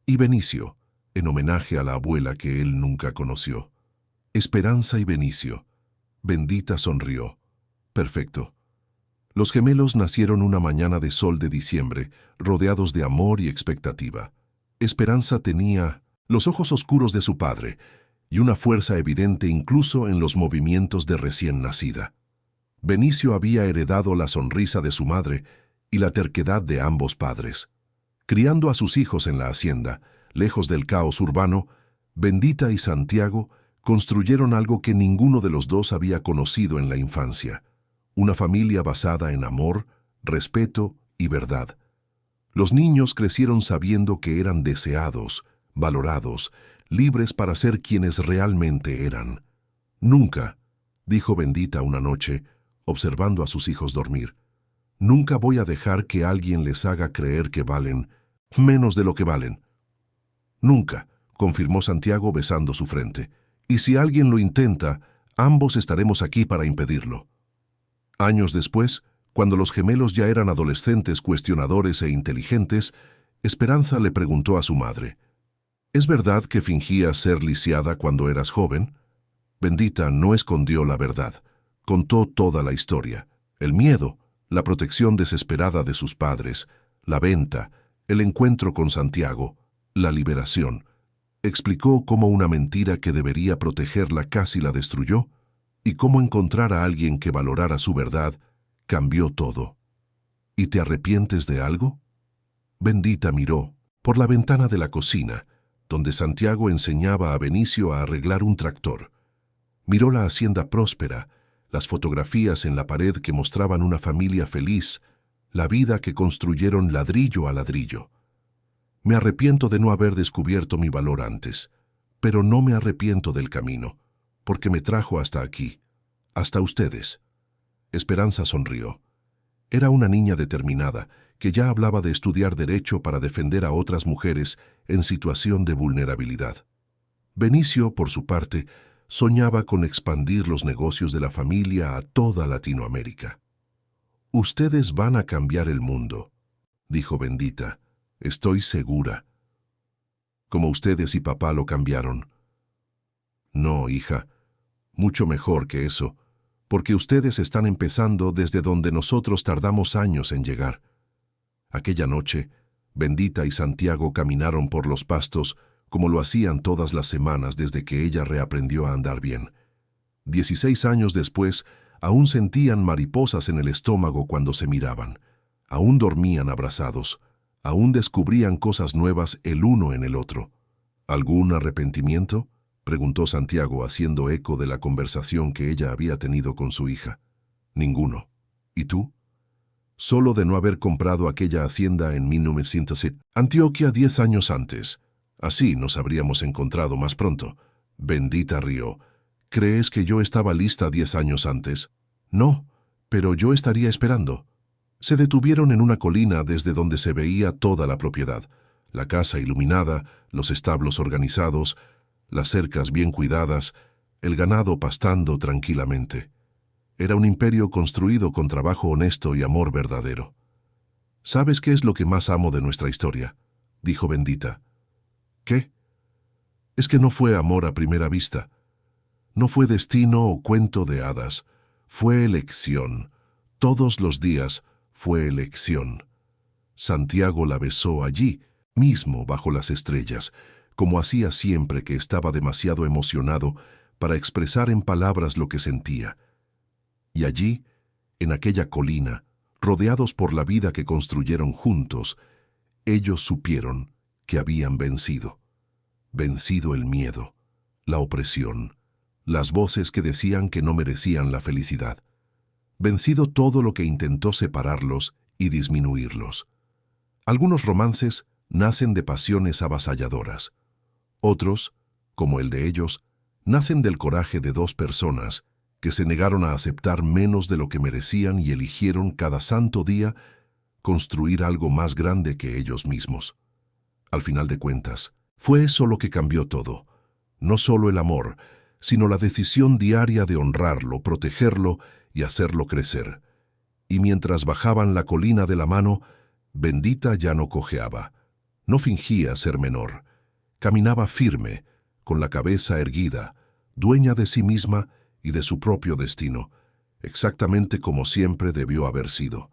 «Y Benicio», en homenaje a la abuela que él nunca conoció. «Esperanza y Benicio». Bendita sonrió. «Perfecto». Los gemelos nacieron una mañana de sol de diciembre, rodeados de amor y expectativa. Esperanza tenía los ojos oscuros de su padre y una fuerza evidente incluso en los movimientos de recién nacida. Benicio había heredado la sonrisa de su madre y la terquedad de ambos padres. Criando a sus hijos en la hacienda, lejos del caos urbano, Bendita y Santiago construyeron algo que ninguno de los dos había conocido en la infancia: una familia basada en amor, respeto y verdad. Los niños crecieron sabiendo que eran deseados, valorados, libres para ser quienes realmente eran. «Nunca», dijo Bendita una noche, observando a sus hijos dormir, «nunca voy a dejar que alguien les haga creer que valen menos de lo que valen». «Nunca», confirmó Santiago besando su frente, «y si alguien lo intenta, ambos estaremos aquí para impedirlo». Años después, cuando los gemelos ya eran adolescentes cuestionadores e inteligentes, Esperanza le preguntó a su madre: «¿Es verdad que fingías ser lisiada cuando eras joven?» Bendita no escondió la verdad. Contó toda la historia: el miedo, la protección desesperada de sus padres, la venta, el encuentro con Santiago, la liberación. Explicó cómo una mentira que debería protegerla casi la destruyó, y cómo encontrar a alguien que valorara su verdad cambió todo. «¿Y te arrepientes de algo?» Bendita miró por la ventana de la cocina, donde Santiago enseñaba a Benicio a arreglar un tractor. Miró la hacienda próspera, las fotografías en la pared que mostraban una familia feliz, la vida que construyeron ladrillo a ladrillo. Me arrepiento de no haber descubierto mi valor antes, pero no me arrepiento del camino, porque me trajo hasta aquí, hasta ustedes. Esperanza sonrió. Era una niña determinada, que ya hablaba de estudiar derecho para defender a otras mujeres en situación de vulnerabilidad. Benicio, por su parte, soñaba con expandir los negocios de la familia a toda Latinoamérica. «Ustedes van a cambiar el mundo», dijo Bendita. «Estoy segura. Como ustedes y papá lo cambiaron». «No, hija, mucho mejor que eso, porque ustedes están empezando desde donde nosotros tardamos años en llegar». Aquella noche, Bendita y Santiago caminaron por los pastos como lo hacían todas las semanas desde que ella reaprendió a andar bien. 16 años después, aún sentían mariposas en el estómago cuando se miraban, aún dormían abrazados, aún descubrían cosas nuevas el uno en el otro. «¿Algún arrepentimiento?», preguntó Santiago, haciendo eco de la conversación que ella había tenido con su hija. «Ninguno. ¿Y tú?». «Solo de no haber comprado aquella hacienda en 1907, Antioquia 10 años antes. Así nos habríamos encontrado más pronto». Bendita rió. «¿Crees que yo estaba lista 10 años antes?». «No, pero yo estaría esperando». Se detuvieron en una colina desde donde se veía toda la propiedad, la casa iluminada, los establos organizados, las cercas bien cuidadas, el ganado pastando tranquilamente. Era un imperio construido con trabajo honesto y amor verdadero. «¿Sabes qué es lo que más amo de nuestra historia?», dijo Bendita. «¿Qué?». «Es que no fue amor a primera vista. No fue destino o cuento de hadas. Fue elección. Todos los días fue elección». Santiago la besó allí, mismo bajo las estrellas, como hacía siempre que estaba demasiado emocionado para expresar en palabras lo que sentía. Y allí, en aquella colina, rodeados por la vida que construyeron juntos, ellos supieron que habían vencido. Vencido el miedo, la opresión, las voces que decían que no merecían la felicidad. Vencido todo lo que intentó separarlos y disminuirlos. Algunos romances nacen de pasiones avasalladoras. Otros, como el de ellos, nacen del coraje de dos personas que se negaron a aceptar menos de lo que merecían y eligieron cada santo día construir algo más grande que ellos mismos. Al final de cuentas, fue eso lo que cambió todo. No solo el amor, sino la decisión diaria de honrarlo, protegerlo y hacerlo crecer. Y mientras bajaban la colina de la mano, Bendita ya no cojeaba. No fingía ser menor. Caminaba firme, con la cabeza erguida, dueña de sí misma y de su propio destino, exactamente como siempre debió haber sido.